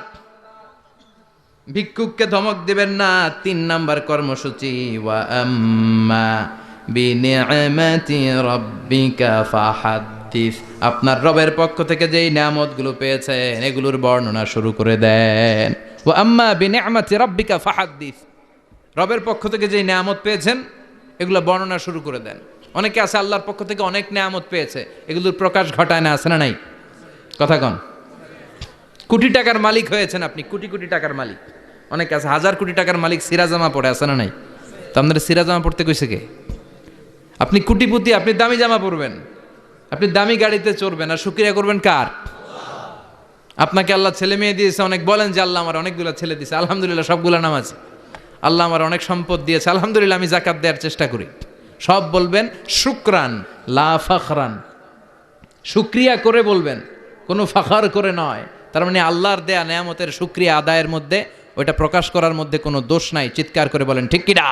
ভিক্ষুককে ধমক দিবেন না। 3 নাম্বার কর্মসূচি, ওয়া আম্মা বিনিআমাতি রাব্বিকা ফাহাদ্দিস। আপনার রবের পক্ষ থেকে যেই নিয়ামতগুলো পেয়েছেন এগুলোর বর্ণনা শুরু করে দেন। ওয়া আম্মা বিনিআমাতি রাব্বিকা ফাহাদ্দিস, রবের পক্ষ থেকে যেই নিয়ামত পেয়েছেন এগুলো বর্ণনা শুরু করে দেন। অনেকে আছে আল্লাহর পক্ষ থেকে অনেক নিয়ামত পেয়েছে, এগুলোর প্রকাশ ঘটায় না, আছে না নাই? কথা কন। কোটি টাকার মালিক হয়েছেন আপনি, কোটি কোটি টাকার মালিক। অনেকে আছে হাজার কোটি টাকার মালিক, সিরাজামা পড়ে, আছে না নাই? তো আপনাদের সিরাজামা পড়তে কইছে কে? আপনি কোটিপতি, আপনি দামি জামা পরবেন, আপনি দামি গাড়িতে চড়বেন, আর শুকরিয়া করবেন কার? আপনাকে আল্লাহ ছেলে মেয়ে দিয়েছে, অনেক বলেন যে আল্লাহ আমার অনেকগুলো ছেলে দিয়েছে, আলহামদুলিল্লাহ সবগুলো নামাজি। আল্লাহ আমার অনেক সম্পদ দিয়েছে, আলহামদুলিল্লাহ আমি যাকাত দেওয়ার চেষ্টা করি। সব বলবেন শুকরান লা ফাখরান, শুকরিয়া করে বলবেন, কোনো ফাখার করে নয়। তার মানে আল্লাহর দেয়া নেয়ামতের শুকরিয়া আদায়ের মধ্যে, ওইটা প্রকাশ করার মধ্যে কোনো দোষ নাই। চিৎকার করে বলেন ঠিক কিনা?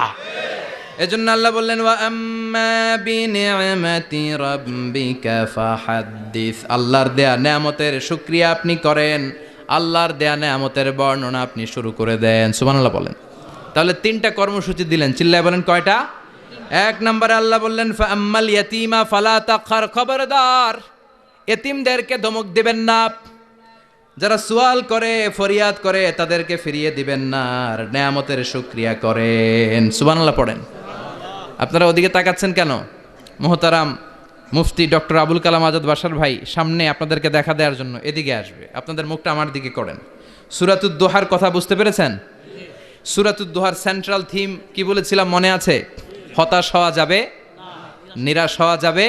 এজন্য আল্লাহ বললেন ওয়া আম্মা বিনিআমাতি রাব্বিকা ফাহাদ্দিস, আল্লাহর দেয়া নেয়ামতের শুকরিয়া আপনি করেন, আল্লাহর দেয়া নেয়ামতের বর্ণনা আপনি শুরু করে দেন। সুবহানাল্লাহ বলেন। তাহলে 3টা কর্মসূচি দিলেন, চিল্লায় বলেন কয়টা? 1 নম্বরে আল্লাহ বললেন ফা আম্মাল ইয়াতীমা ফালা তাকহার, খবরদার এতিমদেরকে ধমক দিবেন না, যারা সুয়াল করে ফরিয়াদ করে তাদেরকে ফিরিয়ে দিবেন না, আর নেয়ামতের শুকরিয়া করেন। সুবহানাল্লাহ পড়েন। আপনারা ওদিকে তাকাচ্ছেন কেন? মুহতারাম মুফতি ডক্টর আবুল কালাম আজাদ বাশার ভাই সামনে আপনাদেরকে দেখা দেওয়ার জন্য এদিকে আসবে, আপনাদের মুখটা আমার দিকে করেন। সূরাতুদ দোহার কথা বুঝতে পেরেছেন? সূরাতুদ দোহার সেন্ট্রাল থিম কি বলেছিলাম মনে আছে? হতাশ হওয়া যাবে, নিরাশ হওয়া যাবে,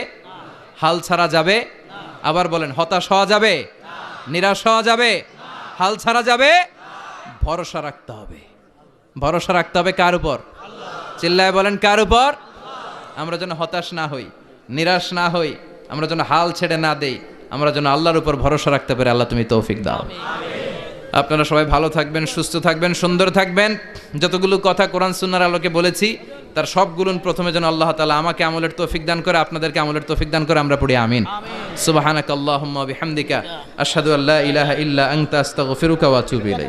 হাল ছাড়া যাবে। আবার বলেন, হতাশ হওয়া যাবে, নিরাশ হওয়া যাবে, হাল ছাড়া যাবে, ভরসা রাখতে হবে। ভরসা রাখতে হবে কার উপর? চিল্লায় বলেন কার উপর? আমরা যেন হতাশ না হই, নিরাশ না হই, আমরা যেন হাল ছেড়ে না দেই, আমরা যেন আল্লাহর উপর ভরসা রাখতে পারি। আল্লাহ তুমি তৌফিক দাও। আপনারা সবাই ভালো থাকবেন, সুস্থ থাকবেন, সুন্দর থাকবেন। যতগুলো কথা কোরআন সুন্নাহর আলোকে বলেছি তার সবগুলো প্রথমে যেন আল্লাহ তাআলা আমাকে আমলের তৌফিক দান করে, আপনাদেরকে আমলের তৌফিক দান করে। আমরা পড়ি আমিন। সুবহানাকাল্লাহুম্মা বিহামদিকা আশহাদু আল্লা ইলাহা ইল্লা আনতা আস্তাগফিরুকা ওয়া আতুবু ইলাইক।